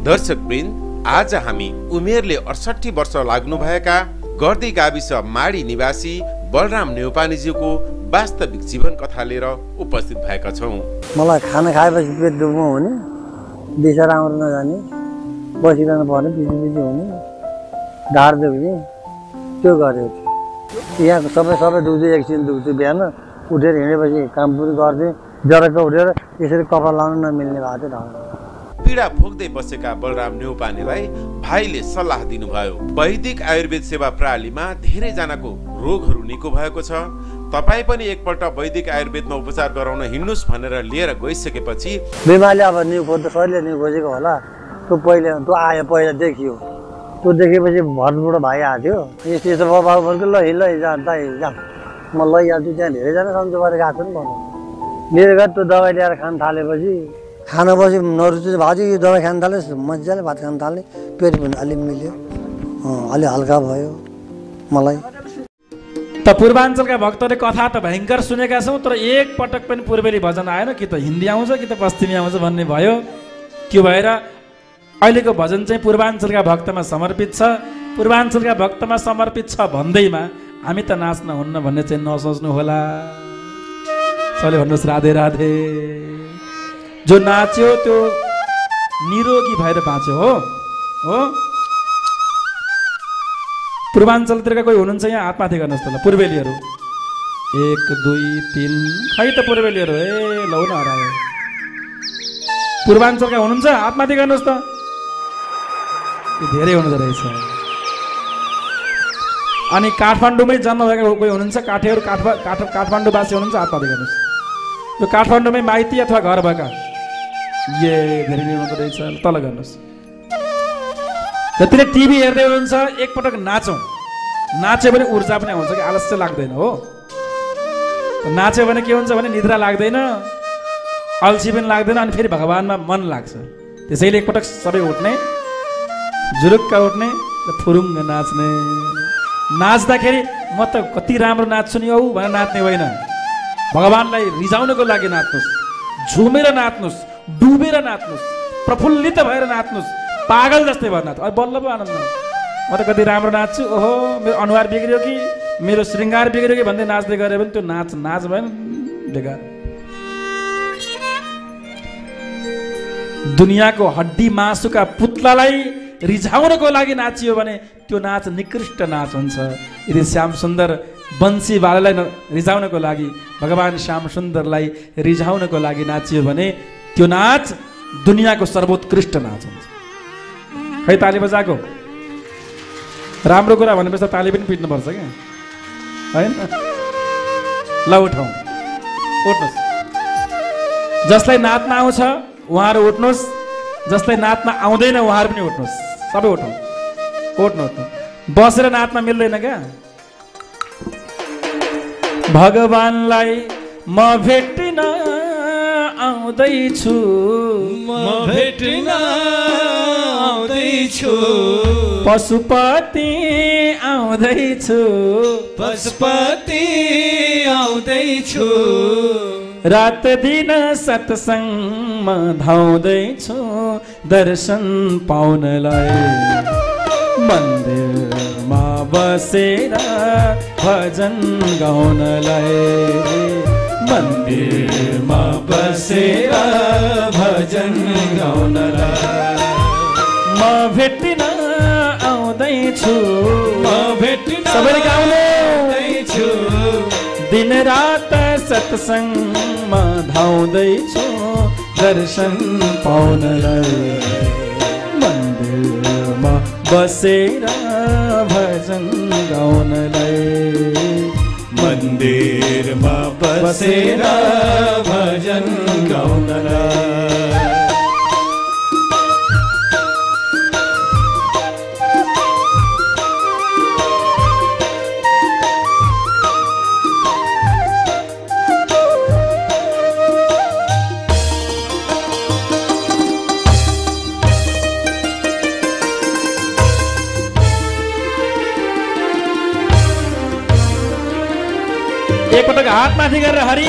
दर्शकवृन्द, आज हामी उमेरले 68 वर्ष लाग्नुभएका गर्दी गाविस माडी निवासी बलराम नेउपानेज्यूको वास्तविक जीवन कथा लिएर उपस्थित भएका छौँ। मलाई खाना खाएपछि पेट दुख्नु हुने, दिशा राम्रो नजाने, बसिरहनु पर्ने, बिजी हुने, ढाड दुख्ने, त्यो गरेको थियो। यहाँ सबै दुख्दै एकछिन दुख्थ्यो। बिहान उठेर हिँडेपछि काम पनि गर्थेँ, जरक्क उठेर यसरी कपडा लाउनु नमिल्ने भएको थियो ढाड। पीडा भोग्दै बसेका बलराम नेउपानेलाई भाइले सल्लाह दिनुभयो। वैदिक आयुर्वेद सेवा प्रणालीमा धेरैजनाको रोगहरू निको भएको छ। तपाईँ पनि एकपल्ट वैदिक आयुर्वेदमा उपचार गराउन हिँड्नुहोस् भनेर लिएर गइसकेपछि बिमारीले अब न्यु खोज्दा शरीरले न्यु खोजेको होला। त्यो आयो पहिला देखियो। त्यो देखेपछि भरपुरो भाइ आएको थियो। यस्तो बाबा भनेको ल हिँड जा म लैहाल्छु। त्यहाँ धेरैजना सन्चो गरेर गएको छु नि भन्नु। लिएर गएर त्यो दबाई ल्याएर खान थालेपछि खाना बसी नरुचि भाजी दबाई खान थाले, मजाले भात खान थाल्ने, पेट पनि अलि मिल्यो, अलि हल्का भयो मलाई। त पूर्वाञ्चलका भक्तले कथा त भयङ्कर सुनेका छौँ, तर एक पटक पनि पूर्वेली भजन आएन। कि त हिन्दी आउँछ कि त पश्चिमी आउँछ भन्ने भयो। त्यो भएर अहिलेको भजन चाहिँ पूर्वाञ्चलका भक्तमा समर्पित छ। पूर्वाञ्चलका भक्तमा समर्पित छ भन्दैमा हामी त नाच्न हुन्न भन्ने चाहिँ नसोच्नु होला। सबले भन्नुहोस् राधे राधे। जो नाच्यो त्यो निरोगी भएर बाँच्यो हो। पूर्वाञ्चलतिरका कोही हुनुहुन्छ यहाँ? हात माथि गर्नुहोस् त ल। पूर्वेलीहरू 1 2 3 खै त पूर्वेलीहरू? लौ न हरायो। पूर्वाञ्चलका हुनुहुन्छ? हात माथि गर्नुहोस् त। धेरै हुनुहुँदो रहेछ। अनि काठमाडौँमै जन्म भएका कोही हुनुहुन्छ? काठमाडौँवासी हुनुहुन्छ? हात माथि गर्नुहोस्। यो काठमाडौँमै माइती अथवा घर भएका धेरै नै हुँदो रहेछ। तल गर्नुहोस्। जतिले टिभी हेर्दै हुनुहुन्छ एकपटक नाचौँ। नाच्यो भने ऊर्जा पनि आउँछ कि आलस्य लाग्दैन हो। नाच्यो भने के हुन्छ भने निद्रा लाग्दैन, अल्छी पनि लाग्दैन, अनि फेरि भगवानमा मन लाग्छ। त्यसैले एकपटक सबै उठ्ने, जुरुक्क उठ्ने र फुरुङ्ग नाच्ने। नाच्दाखेरि म त कति राम्रो नाच्छु नि औ भनेर नाच्ने होइन। भगवानलाई रिझाउनको लागि नाच्नुहोस्, झुमेर नाच्नुहोस्, डुबेर नाच्नुहोस्, प्रफुल्लित भएर नाच्नुहोस्, पागल जस्तै भएर नाच्नु। बल्ल पो आनन्द। म त कति राम्रो नाच्छु, ओहो मेरो अनुहार बिग्रियो कि मेरो श्रृङ्गार बिग्रियो कि भन्दै नाच्दै गऱ्यो भने त्यो नाच भएन, बेकार। दुनियाँको हड्डी मासुका पुत्लालाई रिझाउनको लागि नाचियो भने त्यो नाच निकृष्ट नाच हुन्छ। यदि श्याम सुन्दर बन्सी बालालाई रिझाउनको लागि, भगवान् श्याम सुन्दरलाई रिझाउनको लागि नाचियो भने त्यो नाच दुनियाँको सर्वोत्कृष्ट नाच हुन्छ। खै ताली बजाएको? राम्रो कुरा भनेपछि त ताली पनि पिट्नुपर्छ क्या, होइन? ल उठ्नुहोस्। जसलाई नाच्न आउँछ उहाँहरू उठ्नुहोस्, जसलाई नाच्न आउँदैन उहाँहरू पनि उठ्नुहोस्। सबै उठ्नु। बसेर नाच्न मिल्दैन क्या। भगवानलाई म भेट्न आउँदैछु, पशुपति आउँदैछु, रात दिन सत्सङ्गमा धाउँदैछु, दर्शन पाउनलाई मन्दिरमा बसेर भजन गाउनलाई, मन्दिरमा बसेर भजन गाउनलाई म भेट्न आउँदैछु, सबैले गाउनु। दिन रात सत्सङ्गमा धाउँदैछु, दर्शन पाउनलाई मन्दिरमा बसेर भजन गाउनलाई, मन्दिरमा बसेर भजन गाउनलाई। एकपटक हात माथि गरेर हरि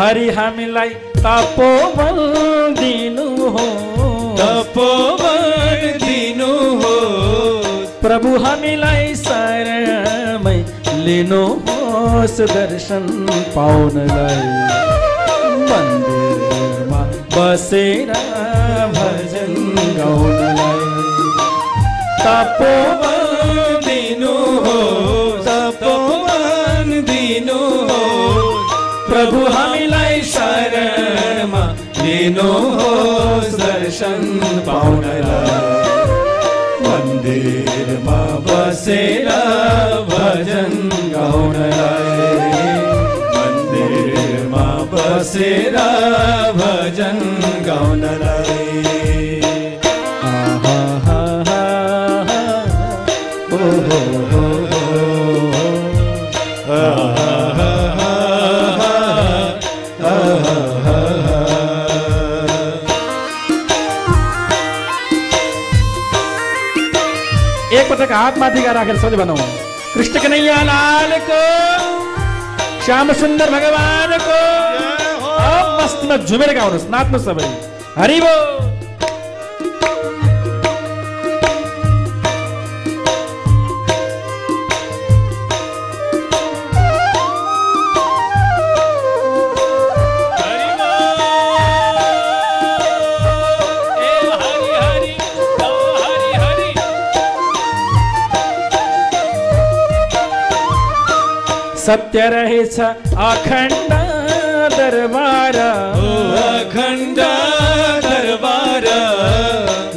हरि हामीलाई तपोबल दिनु हो, तपोबल दिनु हो, प्रभु हामीलाई शरणमै लिनुहोस् दर्शन पाउनलाई, मन्दिरमा बसेर भजन गाउनलाई। तपोवन दिनु हो, तपोवन दिनु हो, प्रभु हामीलाई शरणमा लिनुहोस् दर्शन पाउनलाई, मन्दिरमा बसेर भजन गाउनलाई, मन्दिरमा बसेर भजन गाउनलाई। एक पटक हात माथिका राखेर सबैले भनौँ, कृष्ण कन्हैया लालको, श्याम सुन्दर भगवानको। अब मस्तीमा झुमेर गाउनुहोस्, नाच्नुहोस् सबै। हरि बोल। सत्य रहेछ अखण्ड दरबार, अखण्ड दरबार,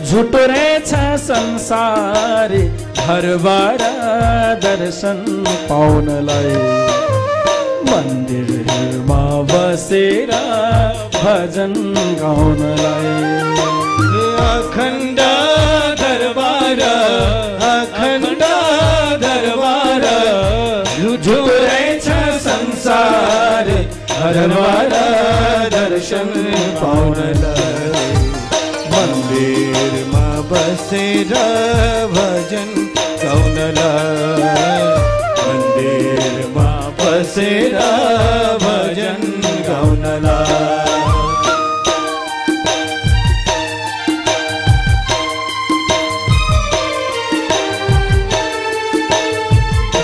झुटो रहेछ संसारी घरबार दर्शन पाउनलाई, मन्दिरमा बसेर भजन गाउनलाई। अखण्ड दरबार, अखण्ड दरबार, झुटो रहेछ संसार घरबार दर्शन पाउनलाई, मन्दिरमा बसेर भजन गाउनलाई, मन्दिरमा बसेर भजन गाउनलाई।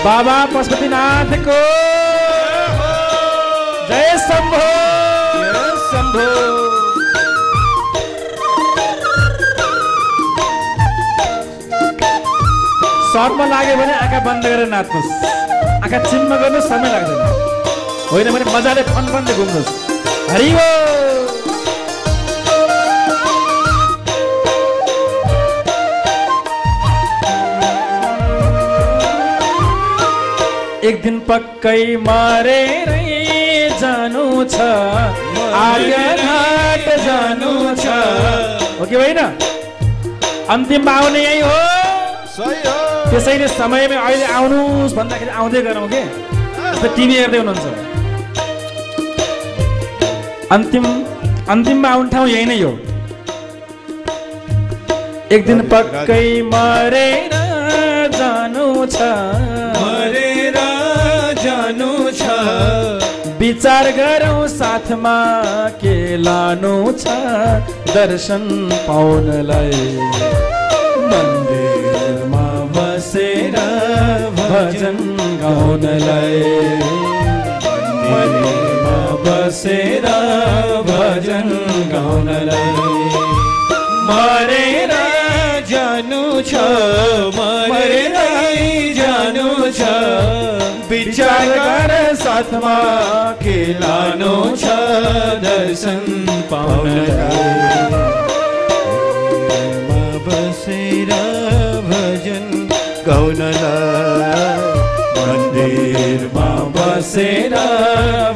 बाबा पशुपतिनाथको जय शम्भो, जय शम्भो। सर्प लाग्यो भने आँखा बन्द गरेर नाच्नुहोस्, आँखा चिम्म गर्नु समय लाग्दैन, होइन भने मजाले फनफनले घुम्नुहोस्। हरि बोल। एक दिन पक्कै मरेरै जानु छ, आर्यघाट जानु छ, हो कि होइन? अन्तिममा आउने यही हो, सही हो। त्यसैले समयमै अहिले आउनुहोस् भन्दाखेरि आउँदै गरौँ के, जस्तो टिभी हेर्दै हुनुहुन्छ। अन्तिममा आउने ठाउँ यही नै हो। एक दिन पक्कै मरेर जानु छ, मरेर जानु छ, विचार गरौँ साथमा के लानु छ दर्शन पाउनलाई, मन्दिरमा बसेर भजन गाउनलाई, मन्दिरमा बसेर भजन गाउनलाई। मरेर जानु छ, मरेर जानु छ, विचार गर साथमा के लानु छ दर्शन पाउनलाई, बसेर भजन गाउनलाई, मन्दिरमा बसेर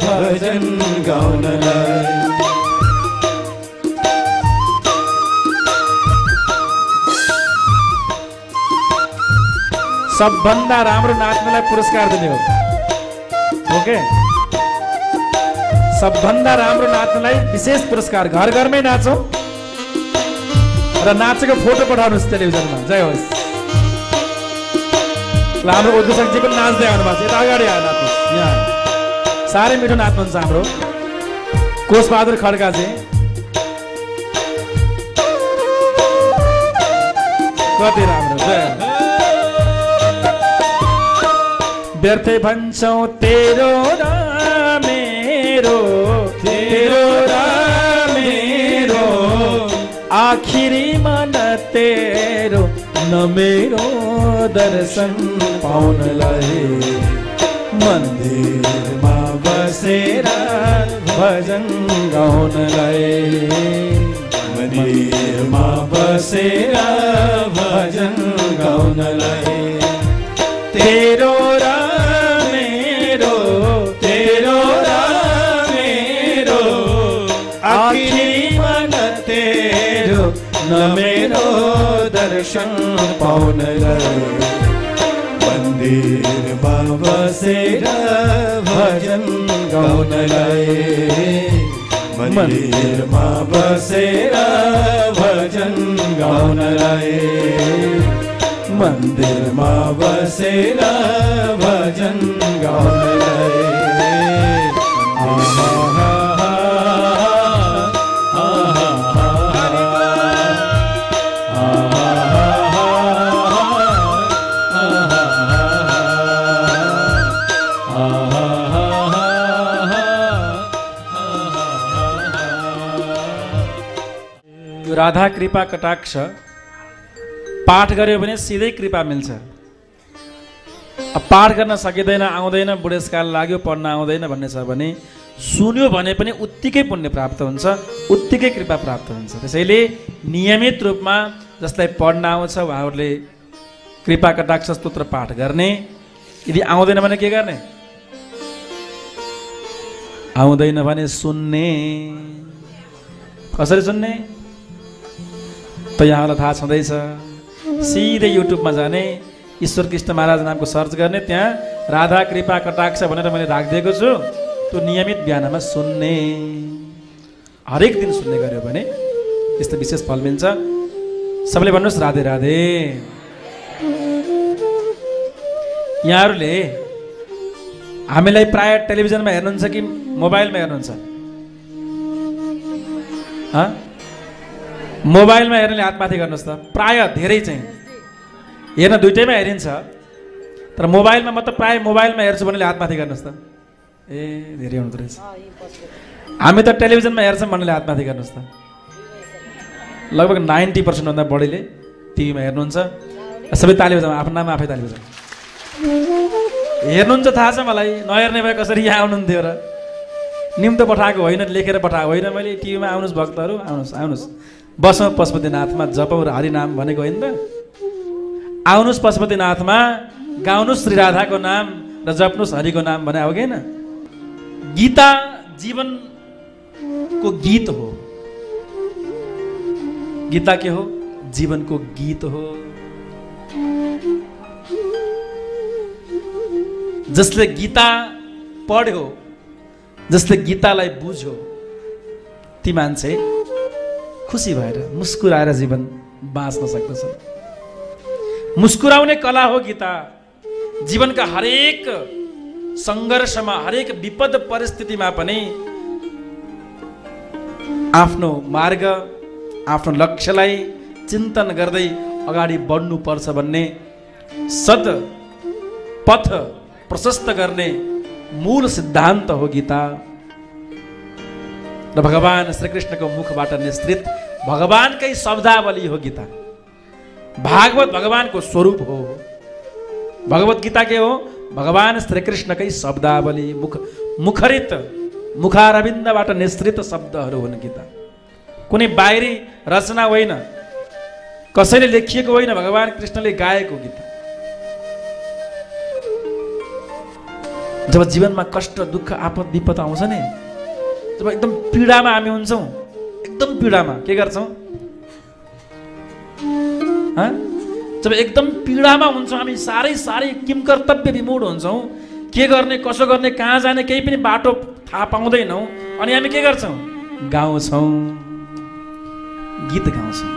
भजन गाउनलाई। सबभन्दा राम्रो नाच्नलाई पुरस्कार दिने हो, ओके? सबभन्दा राम्रो नाच्नलाई विशेष पुरस्कार, घर घरमै नाचौँ र नाचेको फोटो पठाउनुहोस् टेलिभिजनमा। जय होस्। ल हाम्रो उद्घोषकजी पनि नाच्दै आउनु भएको छ, यता अगाडि आएर नाच्नुहोस्। यहाँ साह्रै मिठो नाच्नुहुन्छ हाम्रो। कोषबहादुर खड्काजी कति राम्रो व्यर्थै भन्छौ तेरो र मेरो तेरो र मेरो आखिरी मन तेरो न मेरो दर्शन पाउनलाई मन्दिरमा बसेर भजन गाउनलाई मन्दिरमा बसेर भजन गाउनलाई तेरो र मेरो तेरो र मेरो आखिरी मन तेरो न मेरो दर्शन पाउनलाई मन्दिरमा बसेर भजन गाउनलाई मन्दिरमा बसेर भजन गाउनलाई मन्दिरमा बसेर भजन गाउनलाई राधा कृपा कटाक्ष पाठ गर्यो भने सिधै कृपा मिल्छ। अब पाठ गर्न सकिँदैन, आउँदैन, बुढेसकाल लाग्यो, पढ्न आउँदैन भन्ने छ भने सुन्यो भने पनि उत्तिकै पुण्य प्राप्त हुन्छ, उत्तिकै कृपा प्राप्त हुन्छ। त्यसैले नियमित रूपमा जसलाई पढ्न आउँछ उहाँहरूले कृपा कटाक्ष स्तोत्र पाठ गर्ने। यदि आउँदैन भने के गर्ने? आउँदैन भने सुन्ने। कसरी सुन्ने त यहाँलाई थाहा छँदैछ। सिधै युट्युबमा जाने, ईश्वर कृष्ण महाराज नामको सर्च गर्ने, त्यहाँ राधा कृपा कटाक्ष भनेर मैले राखिदिएको छु। त्यो नियमित बिहानमा सुन्ने, हरेक दिन सुन्ने गर्यो भने यस्तो विशेष फल मिल्छ। सबैले भन्नुहोस् राधे राधे। यहाँहरूले हामीलाई प्राय टेलिभिजनमा हेर्नुहुन्छ कि मोबाइलमा हेर्नुहुन्छ? मोबाइलमा हेर्नेले हात माथि गर्नुहोस् त। प्राय धेरै चाहिँ हेर्न दुइटैमा हेरिन्छ, तर मोबाइलमा मतलब प्राय मोबाइलमा हेर्छु भनेले हात माथि गर्नुहोस् त। ए धेरै हुँदो रहेछ। हामी त टेलिभिजनमा हेर्छौँ भन्नेले हात माथि गर्नुहोस् त। लगभग 90% भन्दा बढीले टिभीमा हेर्नुहुन्छ। सबै ताली बजाउँ, आफ्नो नाममा आफै ताली बजाउँ। हेर्नुहुन्छ थाहा छ मलाई, नहेर्ने भए कसरी यहाँ आउनुहुन्थ्यो र? निम्तो पठाएको होइन, लेखेर पठाएको होइन मैले। टिभीमा आउनुहोस् भक्तहरू, आउनुहोस् आउनुहोस्, बसौँ पशुपतिनाथमा, जपौँ हरिनाम भनेको होइन त? आउनुहोस् पशुपतिनाथमा, गाउनुहोस् श्री राधाको नाम र जप्नुहोस् हरिको नाम भने हो कि होइन? गीता जीवनको गीत हो। गीता के हो? जीवनको गीत हो। जसले गीता पढ्यो, जसले गीतालाई बुझ्यो, ती मान्छे खुसी भएर मुस्कुराएर जीवन बाँच्न सक्दछन्। मुस्कुराउने कला हो गीता। जीवनका हरेक सङ्घर्षमा, हरेक विपद परिस्थितिमा पनि आफ्नो मार्ग, आफ्नो लक्ष्यलाई चिन्तन गर्दै अगाडि बढ्नुपर्छ भन्ने सद पथ प्रशस्त गर्ने मूल सिद्धान्त हो गीता। र भगवान श्रीकृष्णको मुखबाट निश्रित भगवानकै शब्दावली हो गीता। भागवत भगवानको स्वरूप हो। भगवत गीता के हो? भगवान श्रीकृष्णकै शब्दावली, मुखरित मुखारविन्दबाट निश्रित शब्दहरू हुन् गीता। कुनै बाहिरी रचना होइन, कसैले लेखिएको होइन, भगवान कृष्णले गाएको गीता। जब जीवनमा कष्ट, दुःख, आपद विपद आउँछ नि, जब एकदम पीडामा हामी हुन्छौँ, एकदम पीडामा के गर्छौँ? जब एकदम पीडामा हुन्छौँ हामी, साह्रै साह्रै किमकर्तव्य विमूढ हुन्छौँ, के गर्ने, कसो गर्ने, कहाँ जाने केही पनि बाटो थाहा पाउँदैनौँ, अनि हामी के गर्छौँ? गाउँछौँ, गीत गाउँछौँ।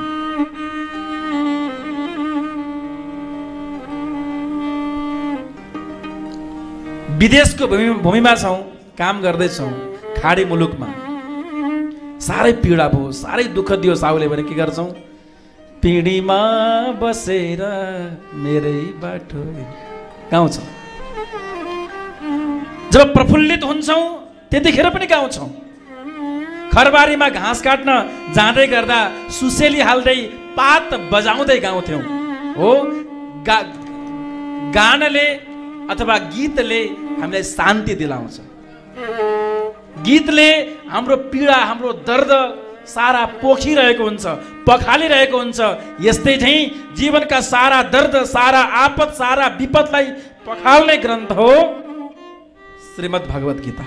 विदेशको भूमिमा छौँ, काम गर्दैछौँ, खाडी मुलुकमा, साह्रै पीडा भयो, साह्रै दुःख दियो साहुले भने के गर्छौँ? पिँढीमा बसेर मेरै बाटो गाउँछौँ। जब प्रफुल्लित हुन्छौँ त्यतिखेर पनि गाउँछौँ। खरबारीमा घाँस काट्न जाँदै गर्दा सुसेली हाल्दै पात बजाउँदै गाउँथ्यौँ हो। गानले अथवा गीतले हामीलाई शान्ति दिलाउँछ। गीतले हाम्रो पीडा, हाम्रो दर्द सारा पोखिरहेको हुन्छ, पखालिरहेको हुन्छ। यस्तै चाहिँ जीवनका सारा दर्द, सारा आपत, सारा विपदलाई पखाल्ने ग्रन्थ हो श्रीमद् भगवत गीता।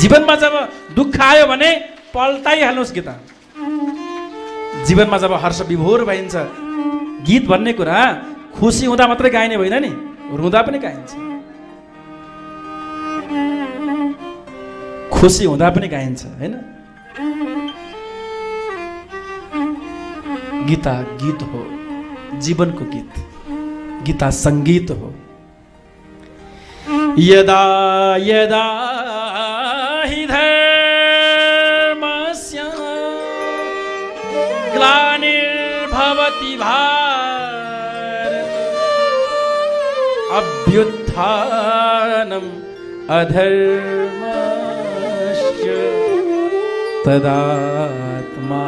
जीवनमा जब दुःख आयो भने पल्टाइहाल्नुहोस् गीता। जीवनमा जब हर्ष विभोर भइन्छ, गीत भन्ने कुरा खुसी हुँदा मात्रै गाइने होइन नि, रुँदा पनि गाइन्छ, खुसी हुँदा पनि गाइन्छ होइन। गीता गीत हो, जीवनको गीत। गीता सङ्गीत हो। यदा यदा हि धर्मस्य ग्लानिर्भवति भारत अभ्युत्थानम् अधर्मस्य तदात्मानं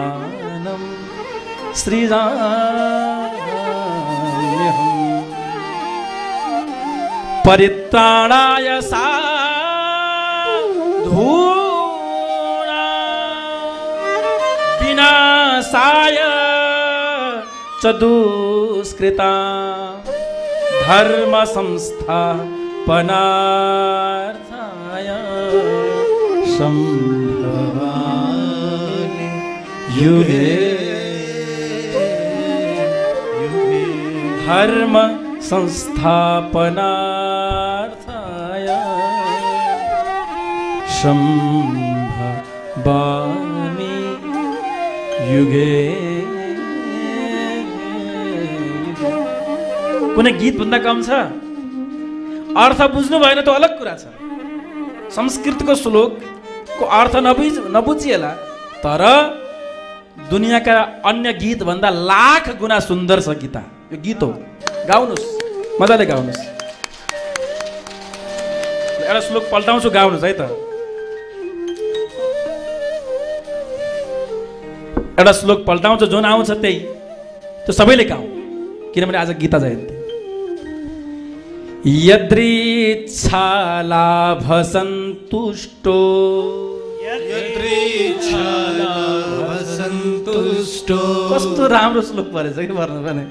सृजाम्यहम्। परित्राणाय साधूनां विनाशाय च दुष्कृतां धर्म संस्थापनार्थाय संभवामि युगे युगे। धर्म संस्थापनार्थाय संभवामि युगे। कुनै गीत भन्दा कम छ? अर्थ बुझ्नु भएन त अलग कुरा छ। संस्कृतको श्लोकको अर्थ नबुझिएला, तर दुनियाँका अन्य गीत भन्दा लाख गुणा सुन्दर छ गीता। यो गीत हो, गाउनुहोस्, मजाले गाउनुहोस्। एउटा श्लोक पल्टाउँछु, गाउनुहोस् है त। एउटा श्लोक पल्टाउँछु, जुन आउँछ त्यही त्यो सबैले गाउँ, किनभने आज गीता जयन्ती। यदृच्छा लाभ सन्तुष्टो कस्तो राम्रो श्लोक परेछ कि भन्नु भने।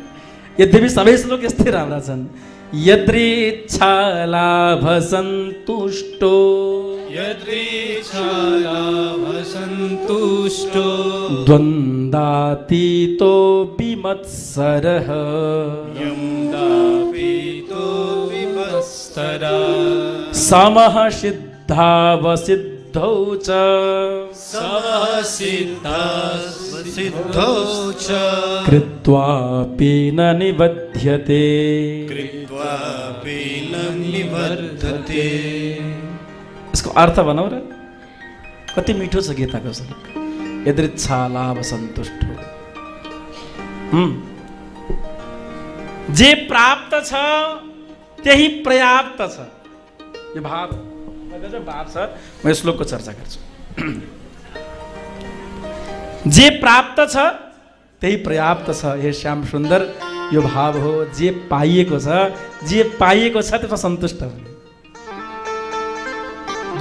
यद्यपि सबै श्लोक यस्तै राम्रा छन्। यदृच्छा लाभ सन्तुष्टो द्वन्द्वातीतो विमत्सरः समः सिद्धावसिद्धौ च कृत्वापि न निबध्यते इसको अर्थ भनौँ र, कति मिठो छ गीताको श्लोक। यदृच्छा लाभ सन्तुष्ट, जे प्राप्त छ त्यही पर्याप्त छ। यो भाव भाव छ, म यस श्लोकको चर्चा गर्छु। जे प्राप्त छ त्यही पर्याप्त छ। हे श्याम सुन्दर, यो भाव हो। जे पाइएको छ, जे पाइएको छ त्यसमा सन्तुष्ट हुने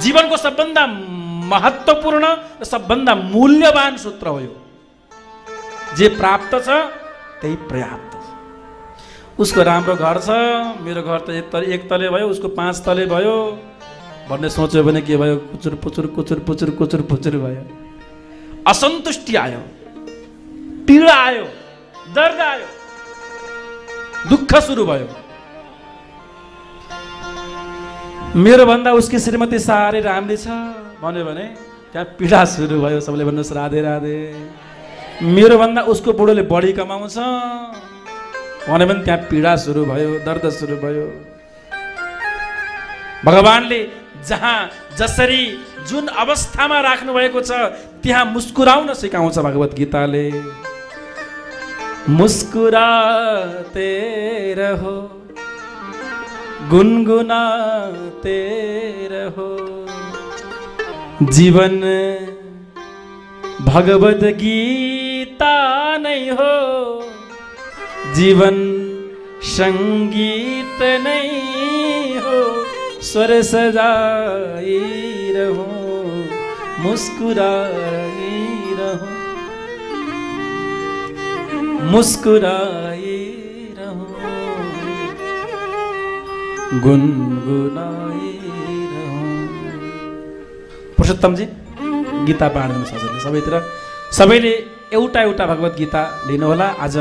जीवनको सबभन्दा महत्त्वपूर्ण र सबभन्दा मूल्यवान सूत्र हो यो। जे प्राप्त छ त्यही पर्याप्त छ। उसको राम्रो घर छ, मेरो घर त एक तले भयो, उसको 5 तले भयो भन्ने सोच्यो भने के भयो? कुचुर पुचुर कुचुर पुचुर कुचुर पुचुर भयो। असन्तुष्टि आयो, पीडा आयो, दर्द आयो, दुःख सुरु भयो। मेरो भन्दा उसकी श्रीमती साह्रै राम्री छ भन्यो भने त्यहाँ पीडा सुरु भयो। सबैले भन्नुहोस् राधे राधे। मेरो भन्दा उसको बुढोले बढी कमाउँछ भन्यो भने त्यहाँ पीडा सुरु भयो, दर्द सुरु भयो। भगवानले जहाँ जसरी जुन अवस्थामा राख्नु भएको छ त्यहाँ मुस्कुराउन सिकाउँछ भगवत गीताले। मुस्कुराते रहो गुनगुनाते रहो, जीवन भगवत गीता नै हो, जीवन संगीत नै हो, स्वर सजाइरहूं मुस्कुराइरहूं मुस्कुराइरहूं गुनगुनाइरहूं। पुरुषोत्तमजी गीता बाँड्नु सजिलो सबैतिर, सबैले एउटा एउटा भगवत गीता लिनुहोला। आज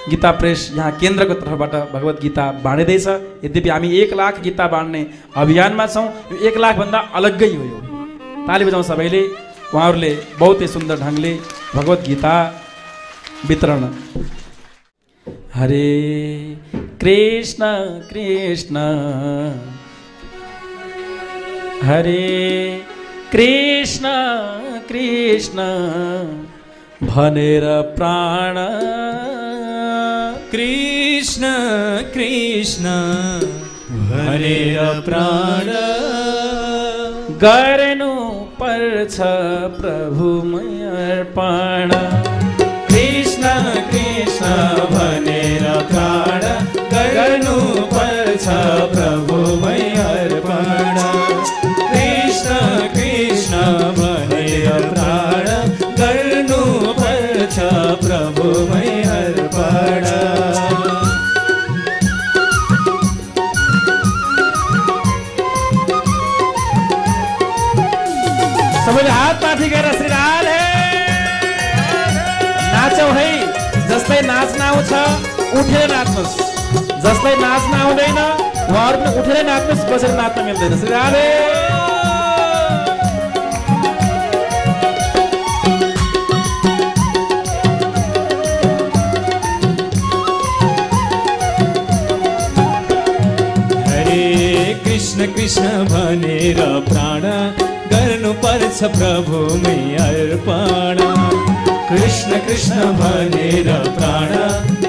गीता प्रेस यहाँ केन्द्रको तर्फबाट भगवत गीता बाँडिँदैछ। यद्यपि हामी 1 लाख गीता बाँड्ने अभियानमा छौँ। यो 1 लाखभन्दा अलग्गै हो। यो ताली बजाउँ सबैले। उहाँहरूले बहुतै सुन्दर ढङ्गले भगवत गीता वितरण। हरे कृष्ण कृष्ण हरे कृष्ण कृष्ण भनेर प्राण, कृष्ण कृष्ण भनेर प्राण गर्नु पर्छ प्रभुमै अर्पण। कृष्ण कृष्ण भनेर प्राण गर्नु पर्छ प्रभुमै अर्पण। कृष्ण कृष्ण भनेर प्राण गर्नु पर्छ प्रभुमै अर्पण। सबैले हात माथि गरेर श्री राधे नाचौ है। जसलाई नाच्न आउँछ उठेर नाच्नुहोस्, जसलाई नाच्न आउँदैन उहाँहरू पनि उठेरै नाच्नुहोस्, बसेर नाच्न मिल्दैन। श्री राधे। हरे कृष्ण कृष्ण भनेर प्राण गर्नु पर्छ प्रभुमै अर्पण। कृष्ण कृष्ण भनेर प्राण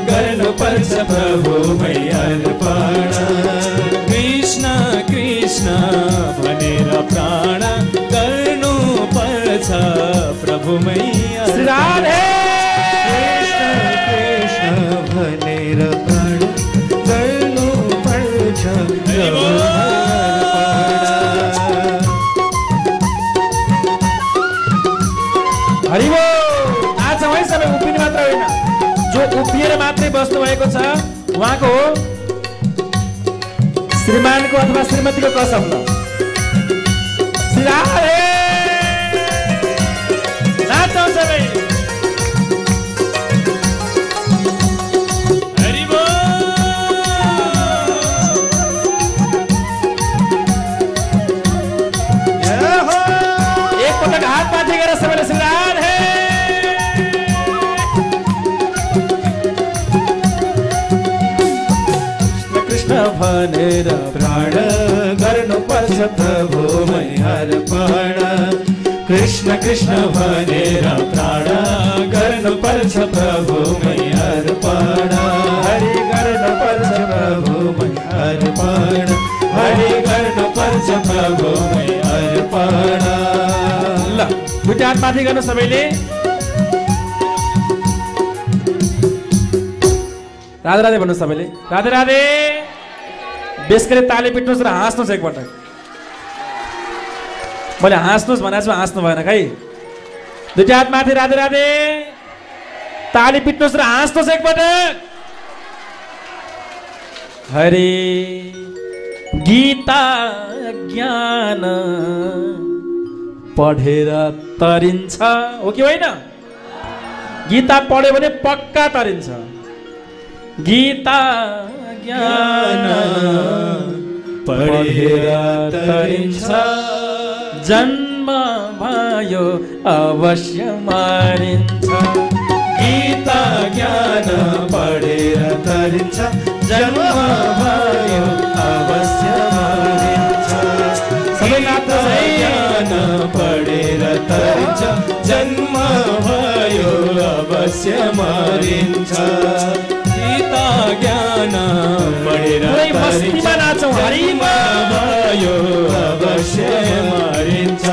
गर्नु पर्छ प्रभुमै अर्पण। कृष्ण कृष्ण भनेर प्राण गर्नु पर्छ प्रभुमै अर्पण। कृष्ण कृष्ण भनेर प्राण गर्नु पर्छ प्रभुमै हरिबो नाचौँ है सबै। उभिने मात्र होइन, जो उभिएर मात्रै बस्नु भएको छ उहाँको श्रीमानको अथवा श्रीमतीको कसम ल। श्री राधे नाचौँ सबै। हरिबो एकपटक हात माथि गरेर सबैले श्री राधे। कृष्ण भनेर प्राण गर्नु पर्छ प्रभुमै अर्पण। कृष्ण कृष्ण भनेर प्राण गर्नु पर्छ प्रभुमै अर्पण। हरि गर्नु पर्छ प्रभुमै अर्पण। हरि गर्नु पर्छ प्रभुमै अर्पण। ल दुईटा हात माथि गर्नु सबैले। राधे राधे भन्नु सबैले। राधे राधे। बेस गरी ताली पिट्नुहोस् र हाँस्नुहोस् एकपटक। मैले हाँस्नुहोस् भनेको छु, हाँस्नु भएन खै। दुईटा हात माथि। राधे राधे। ताली पिट्नुहोस् र हाँस्नुहोस् एकपटक। हरे गीता ज्ञान पढेर तरिन्छ हो कि होइन? गीता पढ्यो भने पक्का तरिन्छ। गीता ज्ञान पढेर तरिन्छ। जन्म भयो अवश्य मारिन्छ। गीता ज्ञान पढेर तरिन्छ। जन्म भयो अवश्य मारिन्छ। सबै नाच्नुहोस् है। ज्ञान पढेर तरिन्छ। अवश्य मरिन्छ गीता ज्ञान पढेर पुरै मस्तीमा नाचौँ हरि भयो अवश्य मरिन्छ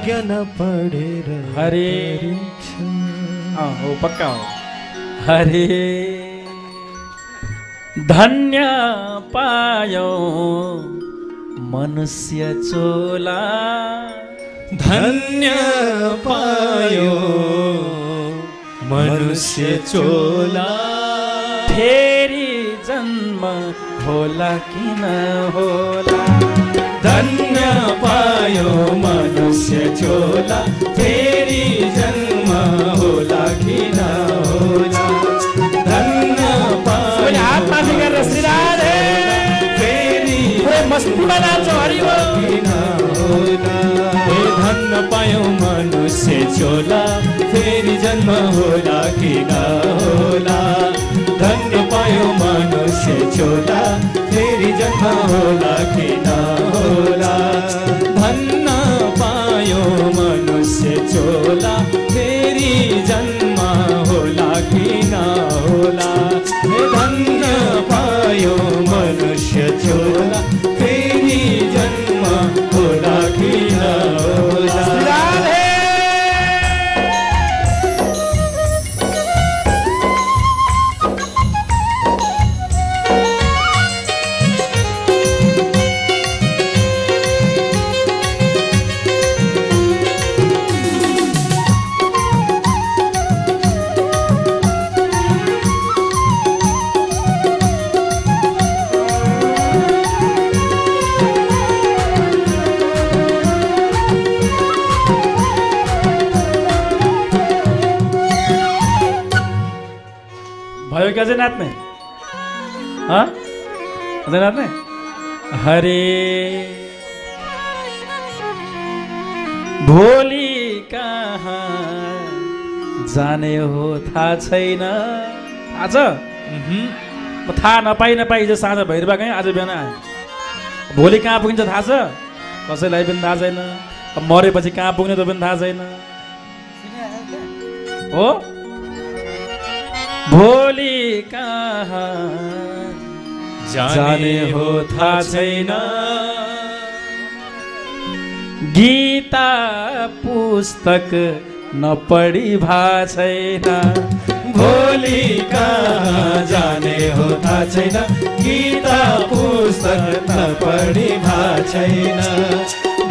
ज्ञान पढेर हरे हो पक्का हो हरे धन्य पायो मनुष्य चोला धन्य पायो मनुष्य चोला फेरि जन्म होला कि न होला धन्य पायो मनुष्य चोला फेरि जन्म होला कि न होला धन्य पायो हात माथि गरेर श्री राधे फेरि मस्तीमा नाचौँ हरि कि न होला हे धन्य पायो मनुष्य चोला फेरि जन्म होला कि न होला धन्य पायो मनुष्य चोला फेरि जन्म होला कि न होला धन्य पायो मनुष्य चोला फेरि जन्म होला कि न होला हे धन्य पायो मनुष्य चोला फेरि जन्म होला कि न होला भयो क्या अझै नाच्ने अझै नाच्ने हरे भोलि कहाँ जाने हो थाहा छैन थाहा छ म थाहा नपाई हिजो साँझ भैरवा गएँ आज बिहान आएँ भोलि कहाँ पुगिन्छ थाहा छ कसैलाई पनि थाहा छैन मरेपछि कहाँ पुग्ने त्यो पनि थाहा छैन हो भोलि कहाँ जाने हो थाहा छैन गीता पुस्तक नपढी भा छैन भोलि कहाँ जाने हो थाहा छैन गीता पुस्तक नपढी भा छैन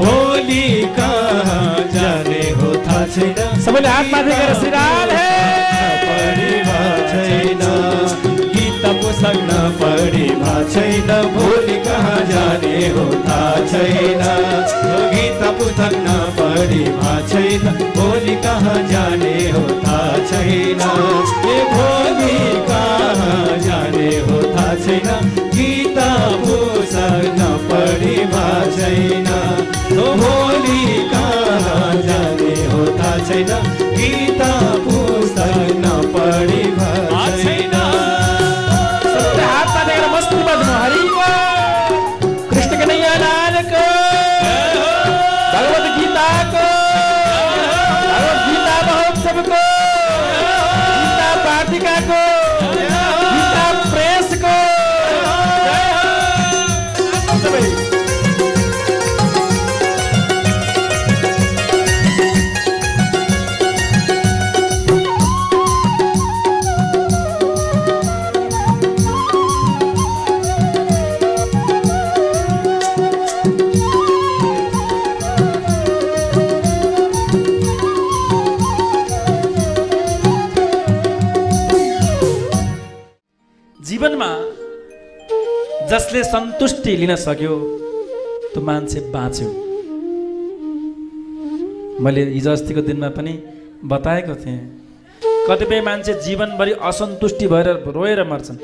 भोलि कहाँ जाने हो थाहा छैन सबैले हात माथि गरेर श्री राधे पढी भा छैन गीता पुस्तक नपढी भा छैन भोलि कहाँ जाने हो थाहा छैन गीता पुस्तक नपढी भा छैन भोलि कहाँ जाने हो थाहा छैन ए भोलि कहाँ जाने हो थाहा छैन गीता पुस्तक नपढी भा छैन भोलि कहाँ जाने हो थाहा छैन गीता पुस्तक नपढी भा छैन हात माथि मस्ती बज्नु हरि कृष्ण कन्हैया लालको भगवत गीताको भगवत गीता महोत्सवको गीता पाठिकाको गीता प्रेसको जीवनमा जसले सन्तुष्टि लिन सक्यो त्यो मान्छे बाँच्यो मैले हिजो अस्तिको दिनमा पनि बताएको थिएँ, कतिपय मान्छे जीवनभरि असन्तुष्टि भएर रोएर मर्छन्।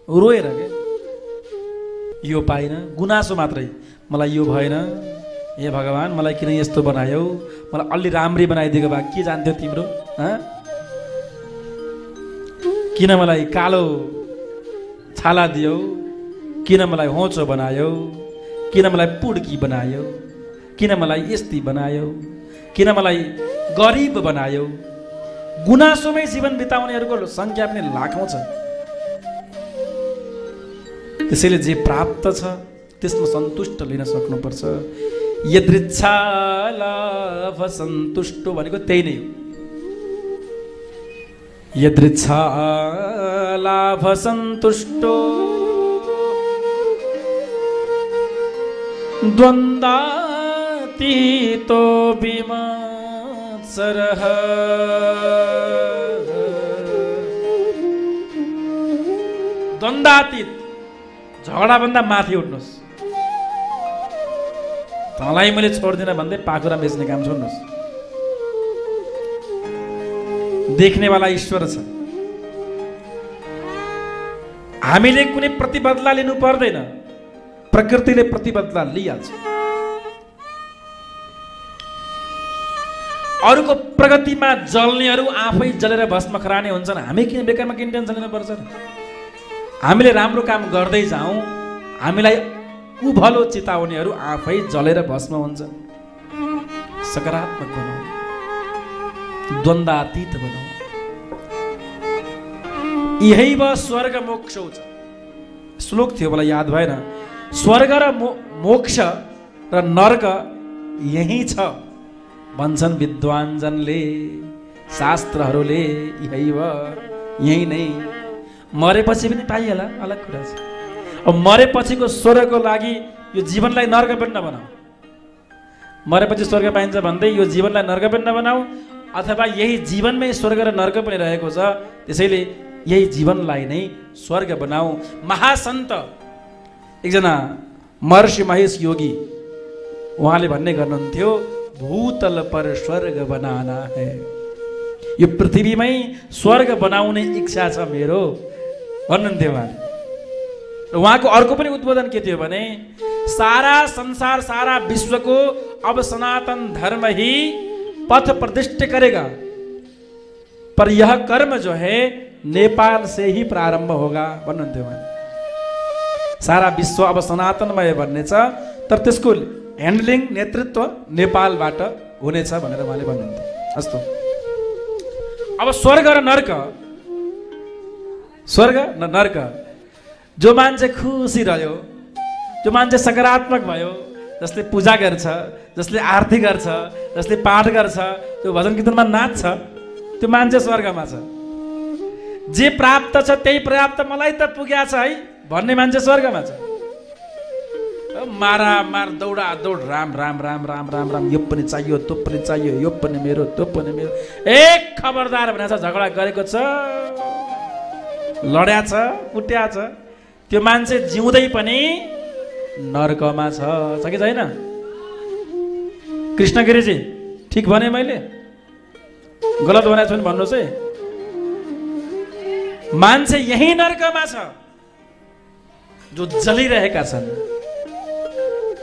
रोएर के यो पाइनँ, गुनासो मात्रै, मलाई यो भएन, ए भगवान् मलाई किन यस्तो बनायौ, मलाई अलि राम्री बनाइदिएको भए के जान्थ्यो तिम्रो, किन मलाई कालो छाला दियौ, किन मलाई होचो बनायौ, किन मलाई पुड्की बनायौ, किन मलाई यस्ती बनायौ, किन मलाई गरिब बनायौ। गुनासोमै जीवन बिताउनेहरूको संख्या पनि लाखौँ छ। त्यसैले जे प्राप्त छ त्यसमा सन्तुष्ट लिन सक्नुपर्छ। यदृच्छा लाभ सन्तुष्टो भनेको त्यही नै हो। यदृच्छा लाभ सन्तुष्टो द्वन्द्वातीतो विमत्सरः। द्वन्द्वातीत, झगडाभन्दा माथि उठ्नुहोस्। तँलाई मैले छोड्दिनँ भन्दै पाखुरा बेच्ने काम छोड्नुहोस्। देख्नेवाला ईश्वर छ। हामीले कुनै प्रतिबद्धता लिनु पर्दैन, प्रकृतिले प्रतिबद्धता लिइहाल्छ। अरूको प्रगतिमा जल्नेहरू आफै जलेर भस्म खराने हुन्छन्। हामी किन बेकारमा किन टेन्सन लिनुपर्छ? हामीले राम्रो काम गर्दै जाउँ, हामीलाई कुभलो चिताउनेहरू आफै जलेर भस्म हुन्छन्। सकारात्मक बनाऊ, द्वन्द्वातीत बनाऊ। यही स्वर्ग मोक्ष छ। श्लोक थियो, मलाई याद भएन। स्वर्ग र मोक्ष र नर्क यही छ भन्छन् विद्वानजनले, शास्त्रहरूले। यही नै मरेपछि पनि पाइहाल्ला, अलग कुरा छ। अब मरेपछिको स्वर्गको लागि यो जीवनलाई नर्क पनि नबनाऊ। मरेपछि स्वर्ग पाइन्छ भन्दै यो जीवनलाई नर्क पनि नबनाऊ, अथवा यही जीवनमै स्वर्ग र नर्क पनि रहेको छ, त्यसैले यही जीवनलाई नै स्वर्ग बनाऊ। महासन्त एकजना महर्षि महेश योगी, उहाँले भन्ने गर्नुहुन्थ्यो, भूतल पर स्वर्ग बनाना है। यो पृथ्वीमै स्वर्ग बनाउने इच्छा छ मेरो भन्नुहुन्थ्यो उहाँले। र उहाँको अर्को पनि उद्बोधन के थियो भने, सारा संसार, सारा विश्व को अब सनातन धर्म ही पथ प्रदिष्ट करेगा, पर यह कर्म जो है नेपाल से ही प्रारंभ होगा भन्नुहुन्थ्यो उहाँले। सारा विश्व अब सनातनमय भन्ने छ, तर त्यसको ह्यान्डलिङ, नेतृत्व नेपालबाट हुनेछ भनेर उहाँले भन्नुहुन्थ्यो। अस्तु, अब स्वर्ग र नर्क, स्वर्ग र नर्क, जो मान्छे खुसी रह्यो, जो मान्छे सकारात्मक भयो, जसले पूजा गर्छ, जसले आरती गर्छ, जसले पाठ गर्छ, त्यो भजन कीर्तनमा नाच्छ, त्यो मान्छे स्वर्गमा छ। जे प्राप्त छ त्यही पर्याप्त, मलाई त पुग्या छ है भन्ने मान्छे स्वर्गमा छ। मारामार, दौडा दौड, राम राम राम राम राम राम, यो पनि चाहियो, त्यो पनि चाहियो, यो पनि मेरो, त्यो पनि मेरो, एक खबरदार भनेको छ, झगडा गरेको छ, लड्या छ, कुट्या छ, त्यो मान्छे जिउँदै पनि नर्कमा छ कि छैन? कृष्ण गिरीजी, ठिक भने मैले? गलत भनेको छु भने भन्नुहोस् है। मान्छे यही नर्कमा छ जो जलिरहेका छन्।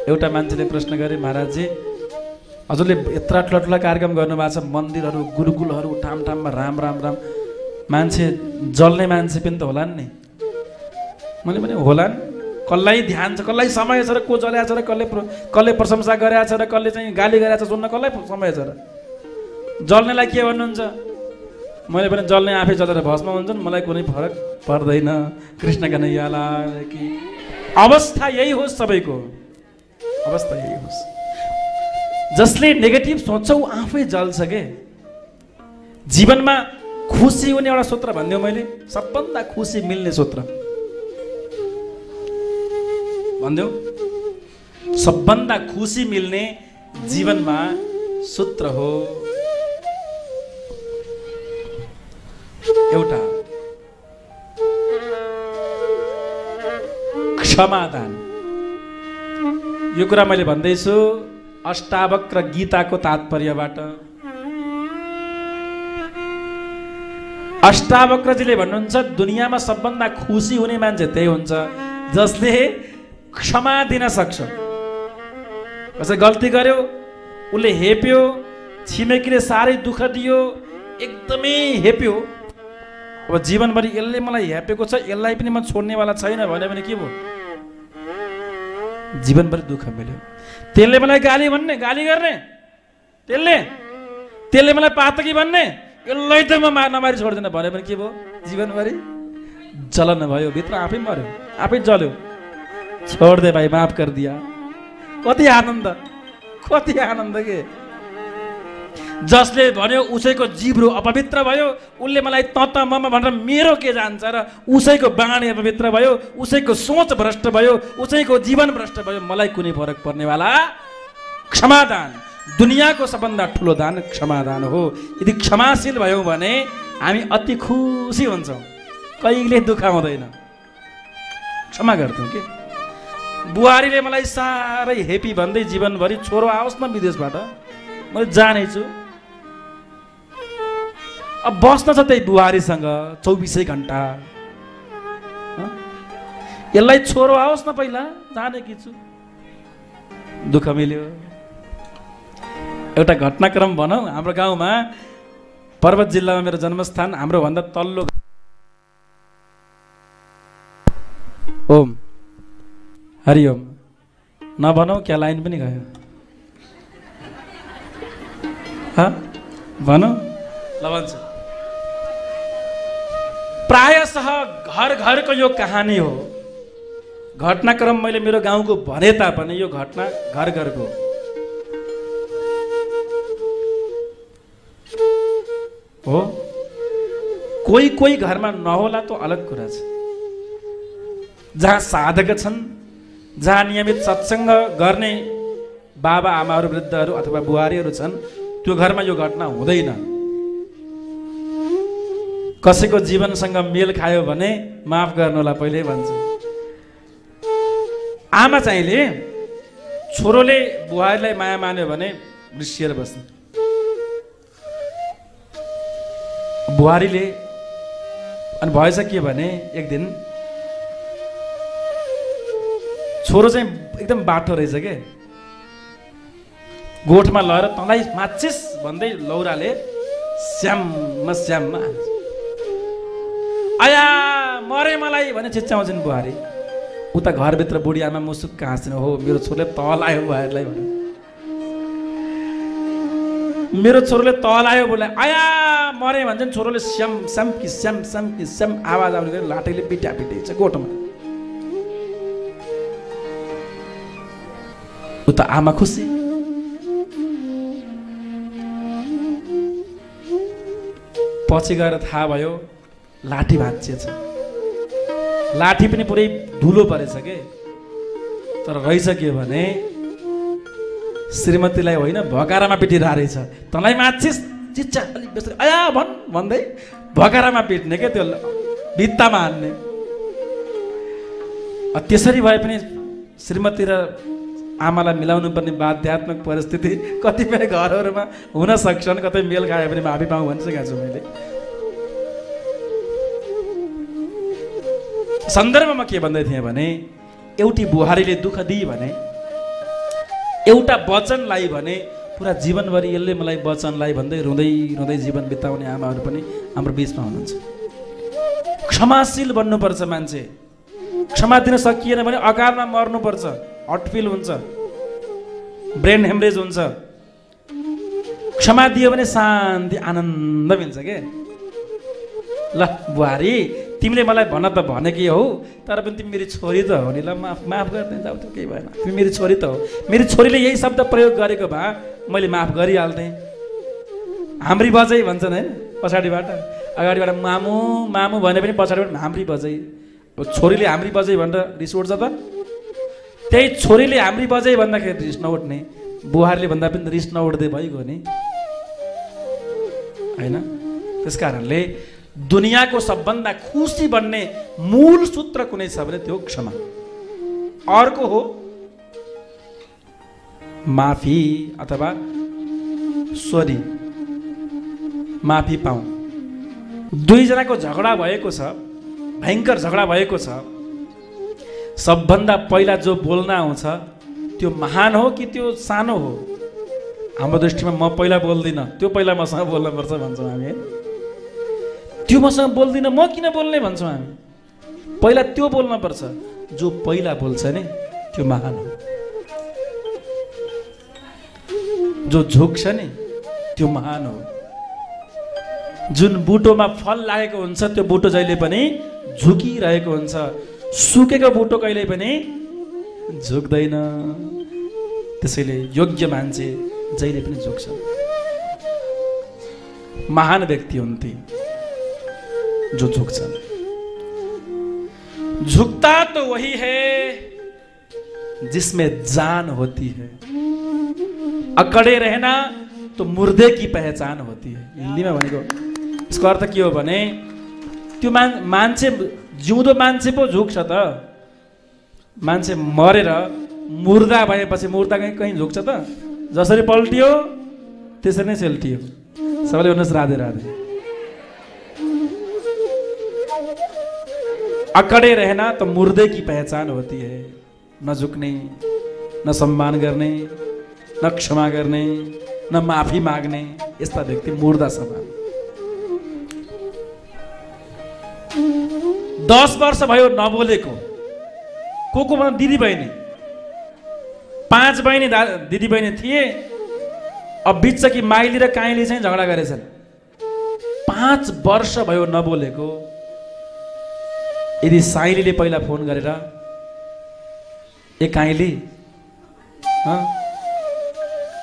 एउटा मान्छेले प्रश्न गरे, महाराजजी हजुरले यत्रा ठुला ठुला कार्यक्रम गर्नुभएको छ, मन्दिरहरू, गुरुकुलहरू, ठाम ठाममा राम राम राम, मान्छे जल्ने मान्छे पनि त होलान् नि? मैले भने होलान्। कसलाई ध्यान छ, कसलाई समय छ र को जल्या छ र कसले प्रशंसा गरेका छ र कसले चाहिँ गाली गरेका छ, सुन्न कसलाई समय छ र? जल्नेलाई के भन्नुहुन्छ? मैले भने जल्ने आफै जलेर भस्म हुन्छन्, मलाई कुनै फरक पर्दैन। कृष्ण कन्हैयाला कि अवस्था यही होस्, सबैको अवस्था यही होस्। जसले नेगेटिभ सोच्छौ आफै जल्छ के। जीवनमा खुसी हुने एउटा सूत्र भन्दियो मैले, सबभन्दा खुसी मिल्ने सूत्र भन्दियो, सबभन्दा खुसी मिल्ने जीवनमा सूत्र हो एउटा क्षमादान। यो कुरा मैले भन्दैछु, अष्टावक्र गीताको तात्पर्यबाट। अष्टावक्रजीले भन्नुहुन्छ दुनियाँमा सबभन्दा खुसी हुने मान्छे त्यही हुन्छ जसले क्षमा दिन सक्छ। कसै गल्ती गर्यो, उसले हेप्यो, छिमेकीले साह्रै दुःख दियो, एकदमै हेप्यो, अब जीवनभरि यसले मलाई हेपेको छ, यसलाई पनि म छोड्नेवाला छैन भन्यो भने के भयो? जीवनभरि दुःख मिल्यो। त्यसले मलाई गाली भन्ने, गाली गर्ने, त्यसले मलाई पातकी भन्ने, यसलाई त म नमारी छोड्दिनँ भन्यो भने के भयो? जीवनभरि जलन भयो, भित्र आफै मर्यो, आफै जल्यो। छोड दे भाइ, माफ कर दिया। कति आनन्द, कति आनन्द के। जसले भन्यो उसैको जिब्रो अपवित्र भयो, उसले मलाई तत मम भनेर मेरो के जान्छ र उसैको बाणी अपवित्र भयो, उसैको सोच भ्रष्ट भयो, उसैको जीवन भ्रष्ट भयो, मलाई कुनै फरक पर्नेवाला? क्षमादान, दुनियाँको सबभन्दा ठुलो दान क्षमादान हो। यदि क्षमाशील भयौँ भने हामी अति खुसी हुन्छौँ, कहिले दुःख हुँदैन। क्षमा गर्थ्यौँ के। बुहारीले मलाई साह्रै हेपी भन्दै जीवनभरि छोरो आओस् न विदेशबाट, मैले जानेछु। अब बस्न छ त्यही बुहारीसँग 24 घण्टा। यसलाई छोरो आओस् न पहिला, जानेकी छु। दुःख मिल्यो। एउटा घटनाक्रम भनौँ, हाम्रो गाउँमा पर्वत जिल्लामा मेरो जन्मस्थान, हाम्रो भन्दा तल्लो ओम हरिओम नभनौ क्या, लाइन पनि गयो। भनौँ ल भन्छ। प्रायशः घर घरको यो कहानी हो। घटनाक्रम मैले मेरो गाउँको भने तापनि यो घटना घर घरको हो। कोही कोही घरमा नहोला तो अलग कुरा छ। जहाँ साधक छन्, जहाँ नियमित सत्सङ्ग गर्ने बाबा आमाहरू, वृद्धहरू अथवा बुहारीहरू छन्, त्यो घरमा यो घटना हुँदैन। कसैको जीवनसँग मेल खायो भने माफ गर्नुहोला पहिल्यै भन्छु। आमा चाहिँले छोरोले बुहारीलाई माया मान्यो भने रिसिएर बस्ने। बुहारीले अनि भएछ के भने एक दिन छोरो चाहिँ एकदम बाठो रहेछ के, गोठमा लगेर तँलाई माचिस भन्दै लौराले श्याममा श्याममा आया मरे मलाई भने चिच्याउँछन् बुहारी। उता घरभित्र बुढी आमा मुसुक्क हाँस्ने, हो मेरो छोरोले तल आयो बुहारीलाई भने। मेरो छोरोले तल आयो बुढीलाई आया मरे भन्छन्, छोरोले श्याम श्याम कि श्याम श्याम कि श्याम आवाज आउने गरी लाठीले पिट्या पिटेछ गोठमा। उता आमा खुसी। पछि गएर थाहा भयो लाठी भाँचिएछ। लाठी पनि पुरै धुलो परेछ के। तर रहेछ के भने श्रीमतीलाई होइन भकारामा पिटिरहेको रहेछ। तँलाई माछिस चिच्चा अलिक बेसरी आया भन्दै भकारामा पिट्ने के, त्यो भित्तामा हान्ने। त्यसरी भए पनि श्रीमती र आमालाई मिलाउनु पर्ने बाध्यात्मक परिस्थिति कतिपय घरहरूमा हुन सक्छन्। कतै मेल खायो भने माफी पाऊँ भनिसकेको छु मैले। सन्दर्भमा के भन्दै थिएँ भने एउटी बुहारीले दुःख दिए भने, एउटा वचन लाई भने पुरा जीवनभरि यसले मलाई वचन लाई भन्दै रुँदै रुँदै जीवन बिताउने आमाहरू पनि हाम्रो बिचमा हुनुहुन्छ। क्षमाशील बन्नुपर्छ मान्छे। क्षमा दिन सकिएन भने अकालमा मर्नुपर्छ, हटफिल हुन्छ, ब्रेन हेमरेज हुन्छ। क्षमा दियो भने शान्ति आनन्द मिल्छ के। ल बुहारी तिमीले मलाई भन त भनेकी हौ, तर पनि तिमी मेरी छोरी त हो नि, ल माफ गर्दै जाऊ त, केही भएन, तिमी मेरी छोरी त हो। मेरी छोरीले यही शब्द प्रयोग गरेको भए मैले माफ गरिहाल्थेँ। हाम्री बजै भन्छन् होइन, पछाडिबाट अगाडिबाट मामु मामु भने पनि पछाडिबाट हाम्री बजै। अब छोरीले हाम्री बजै भनेर रिस उठ्छ त? त्यही छोरीले हाम्री बजै भन्दाखेरि रिस नउठ्ने, बुहारीले भन्दा पनि रिस नउठ्दै भइगयो नि होइन। त्यस कारणले दुनियाँको सबभन्दा खुसी बन्ने मूल सूत्र कुनै छ भने त्यो क्षमा। अर्को हो माफी अथवा सरी माफी पाऊँ। दुईजनाको झगडा भएको छ, भयङ्कर झगडा भएको छ। सबभन्दा पहिला जो बोल्न आउँछ त्यो महान हो कि त्यो सानो हो? हाम्रो दृष्टिमा म पहिला बोल्दिनँ, त्यो पहिला मसँग बोल्नुपर्छ भन्छौँ हामी। त्यो मसँग बोल्दिनँ, म किन बोल्ने भन्छौँ हामी। पहिला त्यो बोल्नुपर्छ। जो पहिला बोल्छ नि त्यो महान हो। जो झुक्छ नि त्यो महान हो। जुन बुटोमा फल लागेको हुन्छ त्यो बुटो जहिले पनि झुकिरहेको हुन्छ। सुकेको बुटो कहिले पनि झुक्दैन। त्यसैले योग्य मान्छे जहिले पनि झुक्छ। महान व्यक्ति हुन् ती जो झुक्छन्। झुकता तो वही है जिसमें जान होती है, अकड़े रहना तो मुर्दे की पहचान होती है। हिन्दीमा भनेको यसको अर्थ के हो भने त्यो मान्छे जिउँदो मान्छे पो झुक्छ त। मान्छे मरेर मुर्दा भएपछि मुर्दा कहीँ झुक्छ त? जसरी पल्टियो त्यसरी नै सेल्टियो। सबैले भन्नुहोस् राधे राधे। अकड़े रहना तो मुर्दे की पहचान होती है। न झुक्ने, न सम्मान गर्ने, न क्षमा गर्ने, न माफी माग्ने, यस्ता व्यक्ति मुर्दा समान। 10 वर्ष भयो नबोलेको को भन, दिदी बहिनी 5 बहिनी दिदी बहिनी थिए। अब बिच कि माइली र काइली चाहिँ झगडा गरेछन्। 5 वर्ष भयो नबोलेको। यदि साइलीले पहिला फोन गरेर ए काइली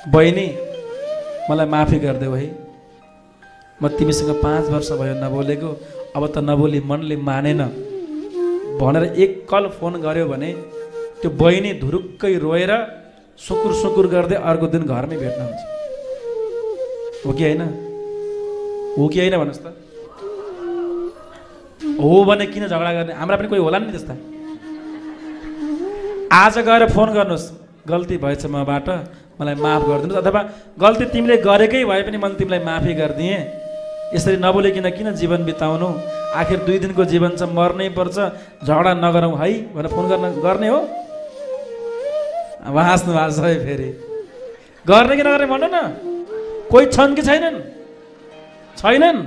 बहिनी मलाई माफी गरिदेऊ है, म तिमीसँग 5 वर्ष भयो नबोलेको, अब त नबोली मनले मानेन भनेर एक कल फोन गर्यो भने त्यो बहिनी धुरुक्कै रोएर सुकुर सुकुर गर्दै अर्को दिन घरमै भेट्न हुन्छ। हो कि होइन? हो कि होइन भन्नुहोस् त? हो भने किन झगडा गर्ने? हाम्रा पनि कोही होला नि त्यस्ता। आज गएर फोन गर्नुहोस्, गल्ती भएछ मबाट, मलाई माफ गरिदिनुहोस्, अथवा गल्ती तिमीले गरेकै भए पनि मैले तिमीलाई माफी गरिदिएँ, यसरी नबोलिकन किन जीवन बिताउनु? आखिर 2 दिनको जीवन छ, मर्नै पर्छ, झगडा नगरौँ है भनेर फोन गर्ने हो? हाँस्नु भएको छ है फेरि। गर्ने कि नगर्ने भन्नु न। कोही छन् कि छैनन्? छैनन्?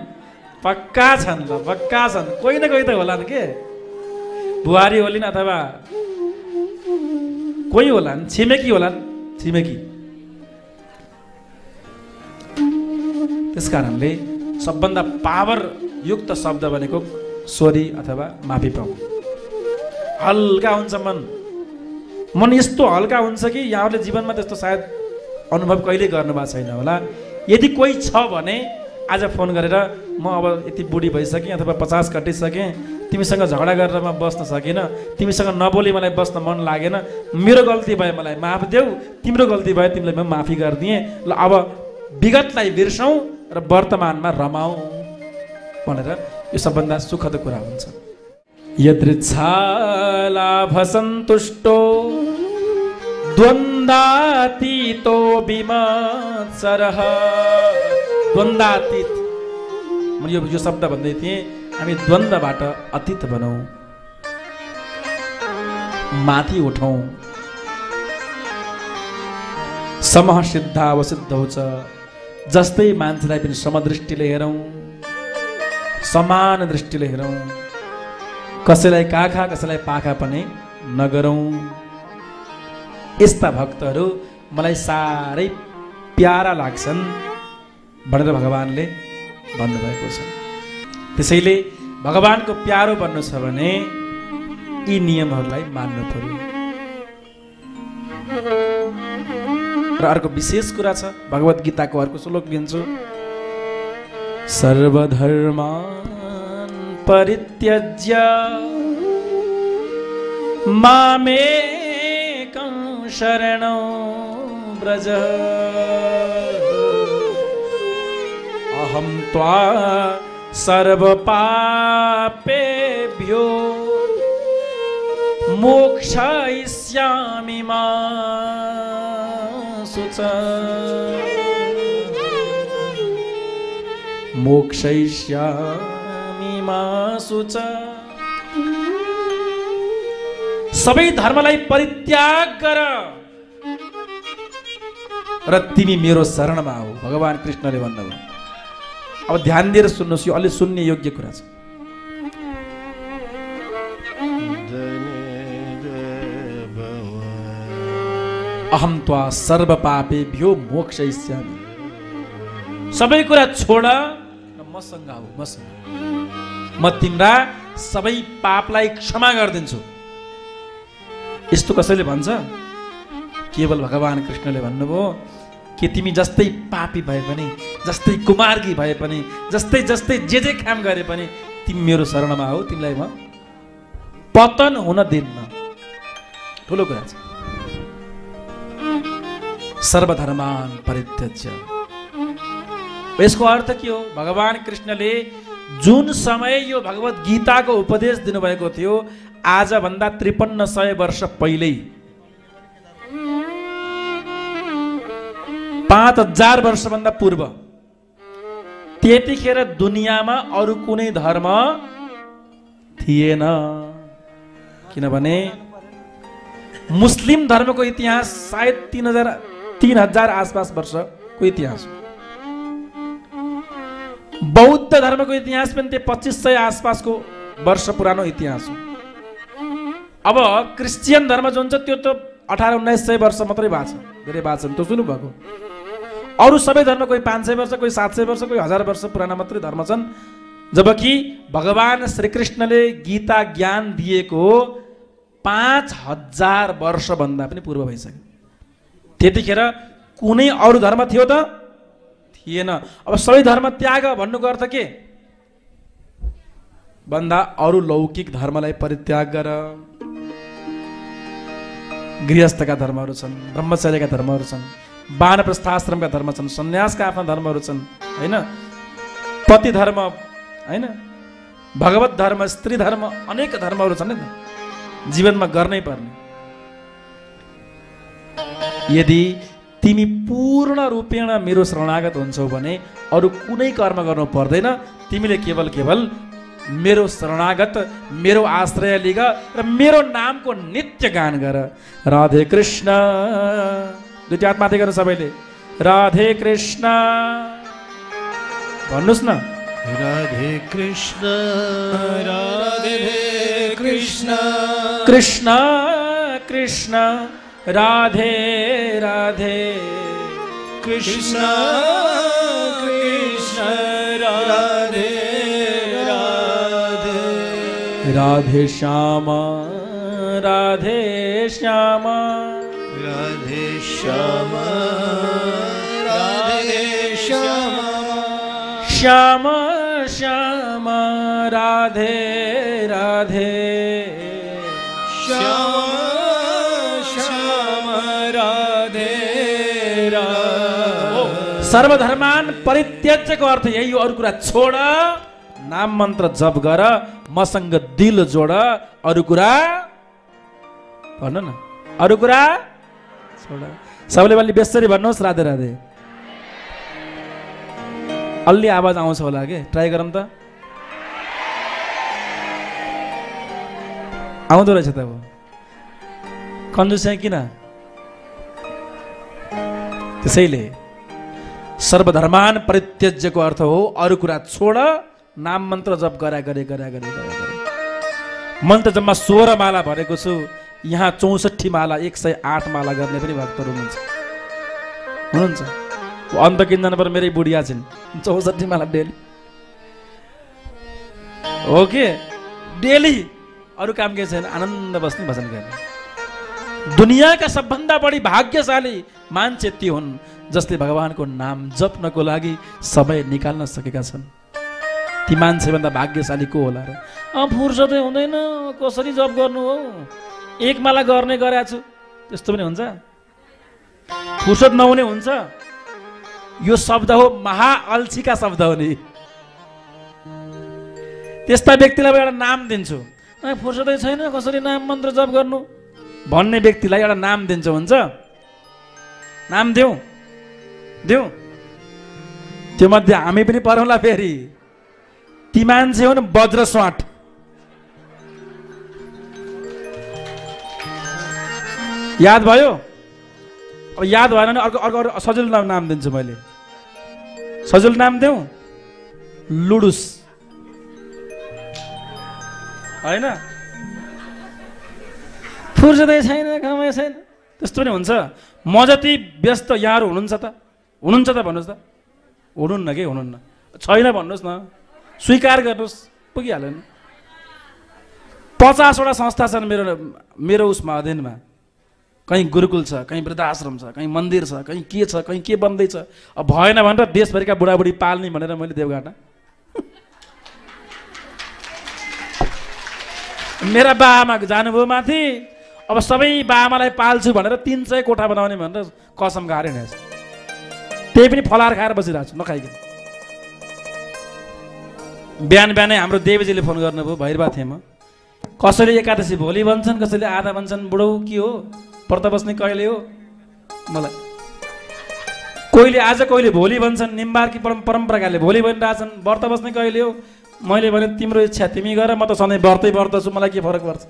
पक्का छन् ल, पक्का छन्। कोही न कोही त होलान् के। बुहारी होलिन् अथवा कोही होलान्, छिमेकी होलान्, छिमेकी। त्यस कारणले सबभन्दा पावर युक्त शब्द भनेको सरी अथवा माफी पाऊ। हल्का हुन्छ मन यस्तो हल्का हुन्छ कि यहाँहरूले जीवनमा त्यस्तो सायद अनुभव कहिले गर्नुभएको छैन होला। यदि कोही छ भने आज फोन गरेर म अब यति बुढी भइसकेँ अथवा 50 कटिसकेँ, तिमीसँग झगडा गरेर म बस्न सकिनँ, तिमीसँग नबोली मलाई बस्न मन लागेन, मेरो गल्ती भए मलाई माफ देऊ, तिम्रो गल्ती भए तिमीलाई म माफी गरिदिएँ, ल अब विगतलाई बिर्सौँ र वर्तमानमा रमाऊ भनेर यो सबभन्दा सुखद कुरा हुन्छ। यदृच्छा लाभ सन्तुष्टो द्वन्द्वातीतो विमत्सरः। द्वन्द्वातीत मैले यो शब्द भन्दै थिएँ, हामी द्वन्द्वबाट अतीत बनौँ, माथि उठौँ। समः सिद्धावसिद्धौ च, जस्तै मान्छेलाई पनि समदृष्टिले हेरौँ, समान दृष्टिले हेरौँ। कसैलाई काखा कसैलाई पाखा पनि नगरौँ। यस्ता भक्तहरू मलाई साह्रै प्यारा लाग्छन् भनेर भगवानले भन्नुभएको छ। त्यसैले भगवानको प्यारो बन्नु छ भने यी नियमहरूलाई मान्नु पर्यो। र अर्को विशेष कुरा छ, भगवत गीताको अर्को श्लोक लिन्छु। सर्वधर्मान् परित्यज्य मामेकं शरणं व्रज, अहं त्वा सर्वपापेभ्यो मोक्षयिष्यामि मा सुच मोक्षयिष्यामि मा सुच। सबै धर्मलाई परित्याग गर र तिमी मेरो शरणमा आऊ, भगवान कृष्णले भन्नुभयो। अब ध्यान दिएर सुन्नुहोस्, यो अलि सुन्ने योग्य कुरा छ। अहम त्वा सर्व पापेभ्यो मोक्षयिष्यामि। सबै कुरा छोड र मसँग आऊ, मसँग। म तिम्रा सबै पापलाई क्षमा गरिदिन्छु। यस्तो कसैले भन्छ? केवल भगवान कृष्णले भन्नुभयो कि तिमी जस्तै पापी भए पनि, जस्तै कुमार्गी भए पनि, जस्तै जस्तै जे काम गरे पनि तिमी मेरो शरणमा आऊ, तिमीलाई म पतन हुन दिन्न। ठुलो कुरा छ। सर्वधर्मान परित्यज्य। यसको अर्थ के हो? भगवान कृष्णले जुन समय यो भगवत गीताको उपदेश दिनुभएको थियो, आजभन्दा 5300 वर्ष पहिल्यै, 5000 वर्षभन्दा पूर्व, त्यतिखेर दुनियाँमा अरू कुनै धर्म थिएन। किनभने मुस्लिम धर्मको इतिहास सायद 3000 आसपास वर्षको इतिहास हो। बौद्ध धर्मको इतिहास पनि 2500 आसपासको वर्ष पुरानो इतिहास हो। अब क्रिस्चियन धर्म जुन छ त्यो त 1800-1900 वर्ष मात्रै भएको छ, धेरै भएको छ। त्यो सुन्नु भएको? अरू सबै धर्म कोही 500 वर्ष, कोही 700 वर्ष, कोही 1000 वर्ष पुराना मात्रै धर्म छन्। जबकि भगवान श्रीकृष्णले गीता ज्ञान दिएको 5000 वर्षभन्दा पनि पूर्व भइसक्यो। त्यतिखेर कुनै अरू धर्म थियो त थिएन। अब सबै धर्म त्याग भन्नुको अर्थ के? भन्दा अरू लौकिक धर्मलाई परित्याग गर। गृहस्थका धर्महरू छन्, ब्रह्मचर्यका धर्महरू छन्, वानप्रस्थाश्रमका धर्म छन्, सन्यासका आफ्ना धर्महरू छन्, होइन? पति धर्म, होइन? भगवत धर्म, स्त्री धर्म, अनेक धर्महरू छन् नि त, जीवनमा गर्नै पर्ने। यदि तिमी पूर्ण रूपेण मेरो शरणागत हुन्छौ भने अरू कुनै कर्म गर्नु पर्दैन। तिमीले केवल मेरो शरणागत, मेरो आश्रय लिग र मेरो नामको नित्य गान गर। राधे कृष्ण। दुईटा हात माथि गर्नु सबैले। राधे कृष्ण भन्नुस् न। राधे कृष्ण, राधे कृष्ण, कृष्ण कृष्ण राधे राधे, कृष्ण कृष्ण राधे राधे, राधे श्याम राधे श्याम, राधे श्याम राधे श्याम, श्याम श्याम राधे राधे, श्याम श्याम राधे राधे। सर्वधर्मान परित्यज्यको अर्थ यही हो। अरू कुरा छोड, नाम मन्त्र जप गर, मसँग दिल जोड। अरू कुरा भन्नु न, अरू कुरा छोड। सबैले अलि बेसरी भन्नुहोस् राधे राधे। अलि आवाज आउँछ होला के? ट्राई गरौँ त। आउँदो रहेछ त। अब कन्जुस चाहिँ किन? त्यसैले सर्वधर्मान परित्यज्यको अर्थ हो अरू कुरा छोड, नाम मन्त्र जप गरे। मन्त्र जम्मा 16 माला भनेको छु। यहाँ 64 माला, 108 माला गर्ने पनि भक्तहरू हुनुहुन्छ। अन्त किन पर मेरै बुढिया छिन्, 64 माला डेली हो के? डेली अरू काम के छैन, आनन्द बस्ने, भजन गर्ने। दुनियाँका सबभन्दा बढी भाग्यशाली मान्छे त्यो हुन् जसले भगवानको नाम जप्नको लागि समय निकाल्न सकेका छन्। ती मान्छेभन्दा भाग्यशाली को होला र? फुर्सदै हुँदैन, कसरी जप गर्नु हो? 1 माला गर्ने गरेको छु, त्यस्तो पनि हुन्छ? फुर्सद नहुने हुन्छ? यो शब्द हो महाअल्छीका शब्द हो नि। त्यस्ता व्यक्तिलाई एउटा नाम दिन्छु, फुर्सदै छैन, कसरी नाम मन्त्र जप गर्नु भन्ने व्यक्तिलाई एउटा नाम दिन्छ, हुन्छ? नाम देऊ देऊ त्यो मध्ये हामी पनि परौँला फेरि। ती मान्छे हो नि वज्र स्वाट। याद भयो? अब याद भएन भने अर्को अर्को अर्को सजिलो नाम दिन्छु मैले। सजिलो नाम देऊ? लुडुस होइन? फुर्सदै छैन, कमाइ छैन, त्यस्तो पनि हुन्छ। म जति व्यस्त यहाँहरू हुनुहुन्छ त? हुनुहुन्छ त भन्नुहोस् त? हुनुहुन्न कि हुनुहुन्न? छैन भन्नुहोस् न, स्वीकार गर्नुहोस्, पुगिहाल्यो नि। 50वटा संस्था छन् मेरो उसमा अध्ययनमा। कहीँ गुरुकुल छ, कहीँ वृद्धाश्रम छ, कहीँ मन्दिर छ, कहीँ के बन्दैछ। अब भएन भनेर देशभरिका बुढाबुढी पाल्ने भनेर मैले देवघाटा मेरा बाआमा जानुभयो माथि। अब सबै बाआमालाई पाल्छु भनेर 300 कोठा बनाउने भनेर कसम खाएर हिँडेछ। त्यही पनि फलार खाएर बसिरहेको छु नखाइकन। बिहान बिहानै हाम्रो देवीजीले फोन गर्नुभयो, भैरवा थिएँ म। कसैले एकादशी भोलि भन्छन्, कसैले आधा भन्छन्। बुढौ के हो, व्रत बस्ने कहिले हो? मलाई कोहीले आज कोहीले भोलि भन्छन्। निम्बारकी परम्पराले भोलि भनिरहेछन्। व्रत बस्ने कहिले हो? मैले भने तिम्रो इच्छा, तिमी गर, म त सधैँ व्रतै छु, मलाई के फरक पर्छ?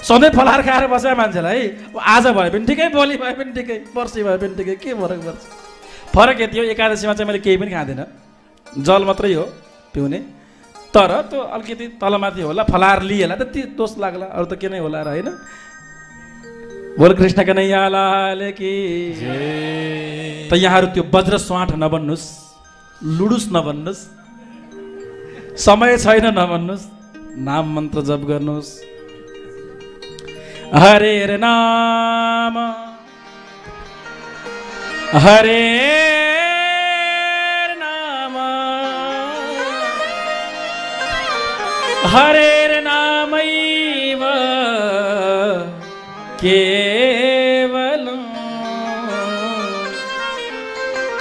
सधैँ फलार खाएर बसेको मान्छेलाई आज भए पनि ठिकै, भोलि भए पनि ठिकै, पर्सि भए पनि ठिकै, के फरक पर्छ? फरक यति हो, एकादशीमा चाहिँ मैले केही पनि खाँदिनँ, जल मात्रै हो पिउने। तर त्यो अलिकति तलमाथि होला, फलार लिएला त त्यो दोष लाग्ला, अरू त के नै होला र होइन? बोल कृष्ण कन्हैया लाल की। त यहाँहरू त्यो वज्र स्वाट नबन्नुहोस्, लुडुस नबन्नुहोस्, समय छैन नबन्नुहोस्, नाम मन्त्र जप गर्नुहोस्। हरे नाम हरे नाम हरे नामैव केवलं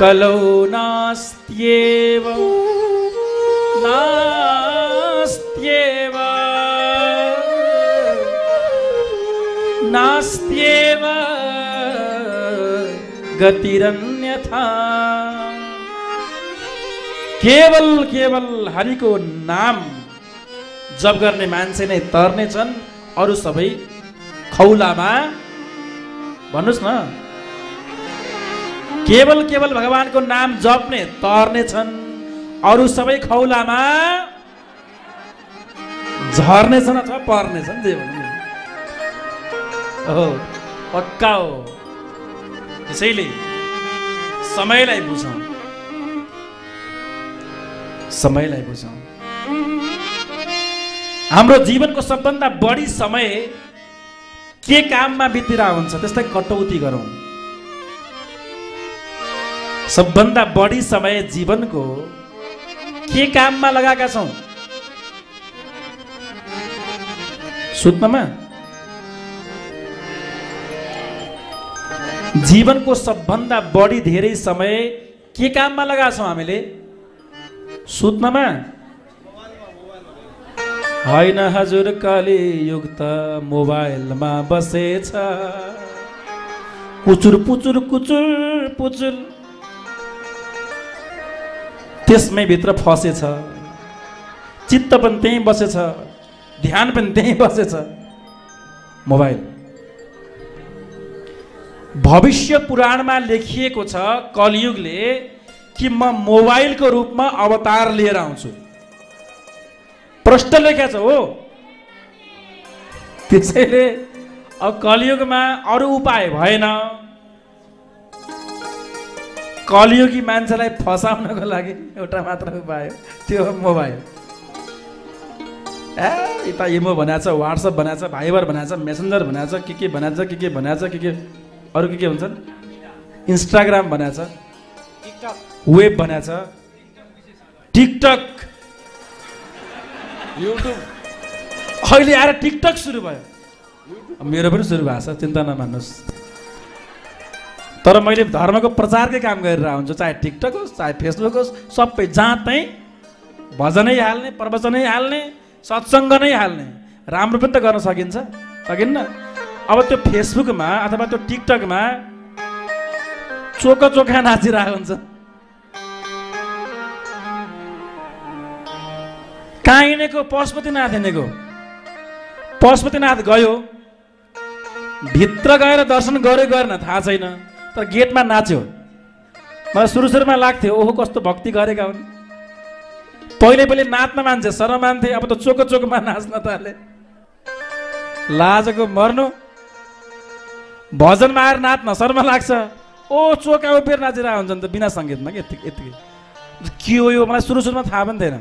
कलौ नास्त्येव नास्त्येव नास्त्येव गतिरन्यथा। केवल केवल हरिको नाम जप गर्ने मान्छे नै तर्ने छन्, अरू सबै खौलामा। भन्नुहोस् न, केवल केवल भगवानको नाम जप्ने तर्ने छन्, अरू सबै खौलामा झर्ने छन् अथवा पर्ने छन्। जे भन्नु हो पक्का हो। त्यसैले समयलाई बुझौँ, समयलाई बुझौँ। हाम्रो जीवनको सबभन्दा बढी समय के काममा बितिरहेको हुन्छ, त्यसलाई कटौती गरौँ। सबभन्दा बढी समय जीवनको के काममा लगाएका छौँ? सुत्नमा? जीवनको सबभन्दा बढी धेरै समय के काममा लगाछौँ हामीले? सुत्नमा? होइन हजुर, कलियुग त मोबाइलमा बसेछ। कुचुर पुचुर कुचुर पुचुर त्यसमै भित्र फसेछ। चित्त पनि त्यहीँ बसेछ, ध्यान पनि त्यहीँ बसेछ, मोबाइल। भविष्य पुराणमा लेखिएको छ कलियुगले कि म मोबाइलको रूपमा अवतार लिएर आउँछु। प्रश्न लेखेको छ हो। त्यसैले अब कलियुगमा अरू उपाय भएन। कलियुगी मान्छेलाई फसाउनको लागि एउटा मात्र उपाय हो, त्यो हो मोबाइल। यता इमो बनाएको छ, वाट्सएप बनाएको छ, भाइबर बनाएको छ, मेसेन्जर बनाएको छ, के बनाएको छ, के बनाएको छ, के अरू के हुन्छन्, इन्स्टाग्राम बनाएको छ, वेब बनाएको छ, टिकटक, युट्युब। अहिले आएर टिकटक सुरु भयो। मेरो पनि सुरु भएको छ, चिन्ता नमान्नुहोस्। तर मैले धर्मको प्रचारकै काम गरेर हुन्छु, चाहे टिकटक होस्, चाहे फेसबुक होस्, सबै जहाँ त्यहीँ भजनै हाल्ने, प्रवचनै हाल्ने, सत्सङ्ग नै हाल्ने। राम्रो पनि त गर्न सकिन्छ, सकिन्न? अब त्यो फेसबुकमा अथवा त्यो टिकटकमा चोखा नाचिरहेको हुन्छ। कहाँ हिँडेको? पशुपतिनाथ हिँडेको। पशुपतिनाथ गयो, भित्र गएर दर्शन गर्यो गरेन थाहा छैन, तर गेटमा नाच्यो। मलाई सुरुमा लाग्थ्यो ओहो कस्तो भक्ति गरेका हुन्। पहिले नाच्न मान्छे शर्म मान्थे, अब त चोकमा नाच्न थाले। लाजको मर्नु। भजनमा आएर नाच्न शर्म लाग्छ। ओ चोका उभिएर नाचिरहेको हुन्छ नि त बिना सङ्गीतमा कि यतिकै के हो यो? मलाई सुरुमा थाहा पनि थिएन।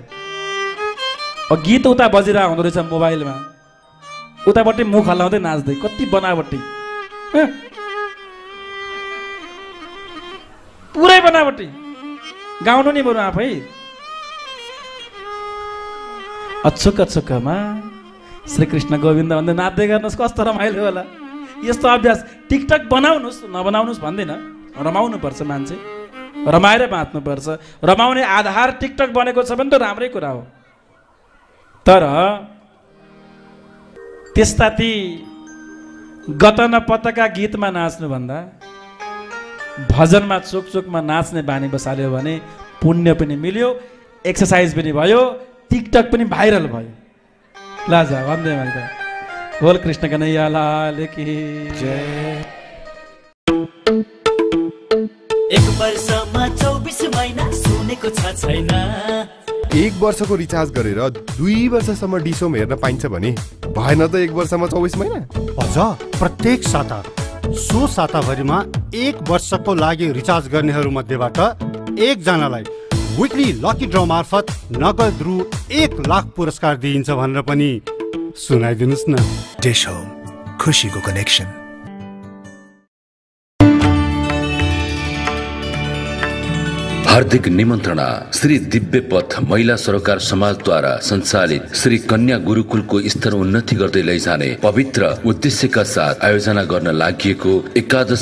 गीत उता बजिरहेको हुँदो रहेछ मोबाइलमा, उतापट्टि मुख हल्लाउँदै नाच्दै। कति बनावटी, पुरै बनावटी। गाउनु नि बरु आफै। अछोकमा श्रीकृष्ण गोविन्द भन्दै नाच्दै गर्नुहोस्, कस्तो रमाइलो होला। यस्तो अभ्यास टिकटक बनाउनुहोस्, नबनाउनुहोस् भन्दैन, रमाउनु पर्छ। मान्छे रमाएर बाँच्नुपर्छ। रमाउने आधार टिकटक बनेको छ भने त राम्रै कुरा हो। तर त्यस्ता ती गतन पतका गीतमा नाच्नुभन्दा भजनमा चोकमा नाच्ने बानी बसाल्यो भने पुण्य पनि मिल्यो, एक्सर्साइज पनि भयो, टिकटक पनि भाइरल भयो। लाजा भन्दै मैले बोल कृष्ण कन्हैया लाल की जय। एक वर्षमा 24 महिना सुनेको छ छैन। एक वर्षको रिचार्ज गरेर 2 वर्षसम्म डिसोम हेर्न पाइन्छ भने भएन त 1 वर्षमा 24 महिना? अझ प्रत्येक साता सो साताभरिमा 1 वर्षको लागि रिचार्ज गर्नेहरू मध्येबाट 1 जनालाई विकली लकी ड्र मार्फत नगद रु 1 लाख पुरस्कार दिइन्छ भनेर पनि सुनाइदिनुस् न। डिश होम, खुशीको कनेक्सन। हार्दिक निमन्त्रणा। श्री दिव्य पथ महिला सरोकार समाजद्वारा सञ्चालित श्री कन्या गुरुकुलको स्तर उन्नति गर्दै लैजाने पवित्र उद्देश्यका साथ आयोजना गर्न लागि 11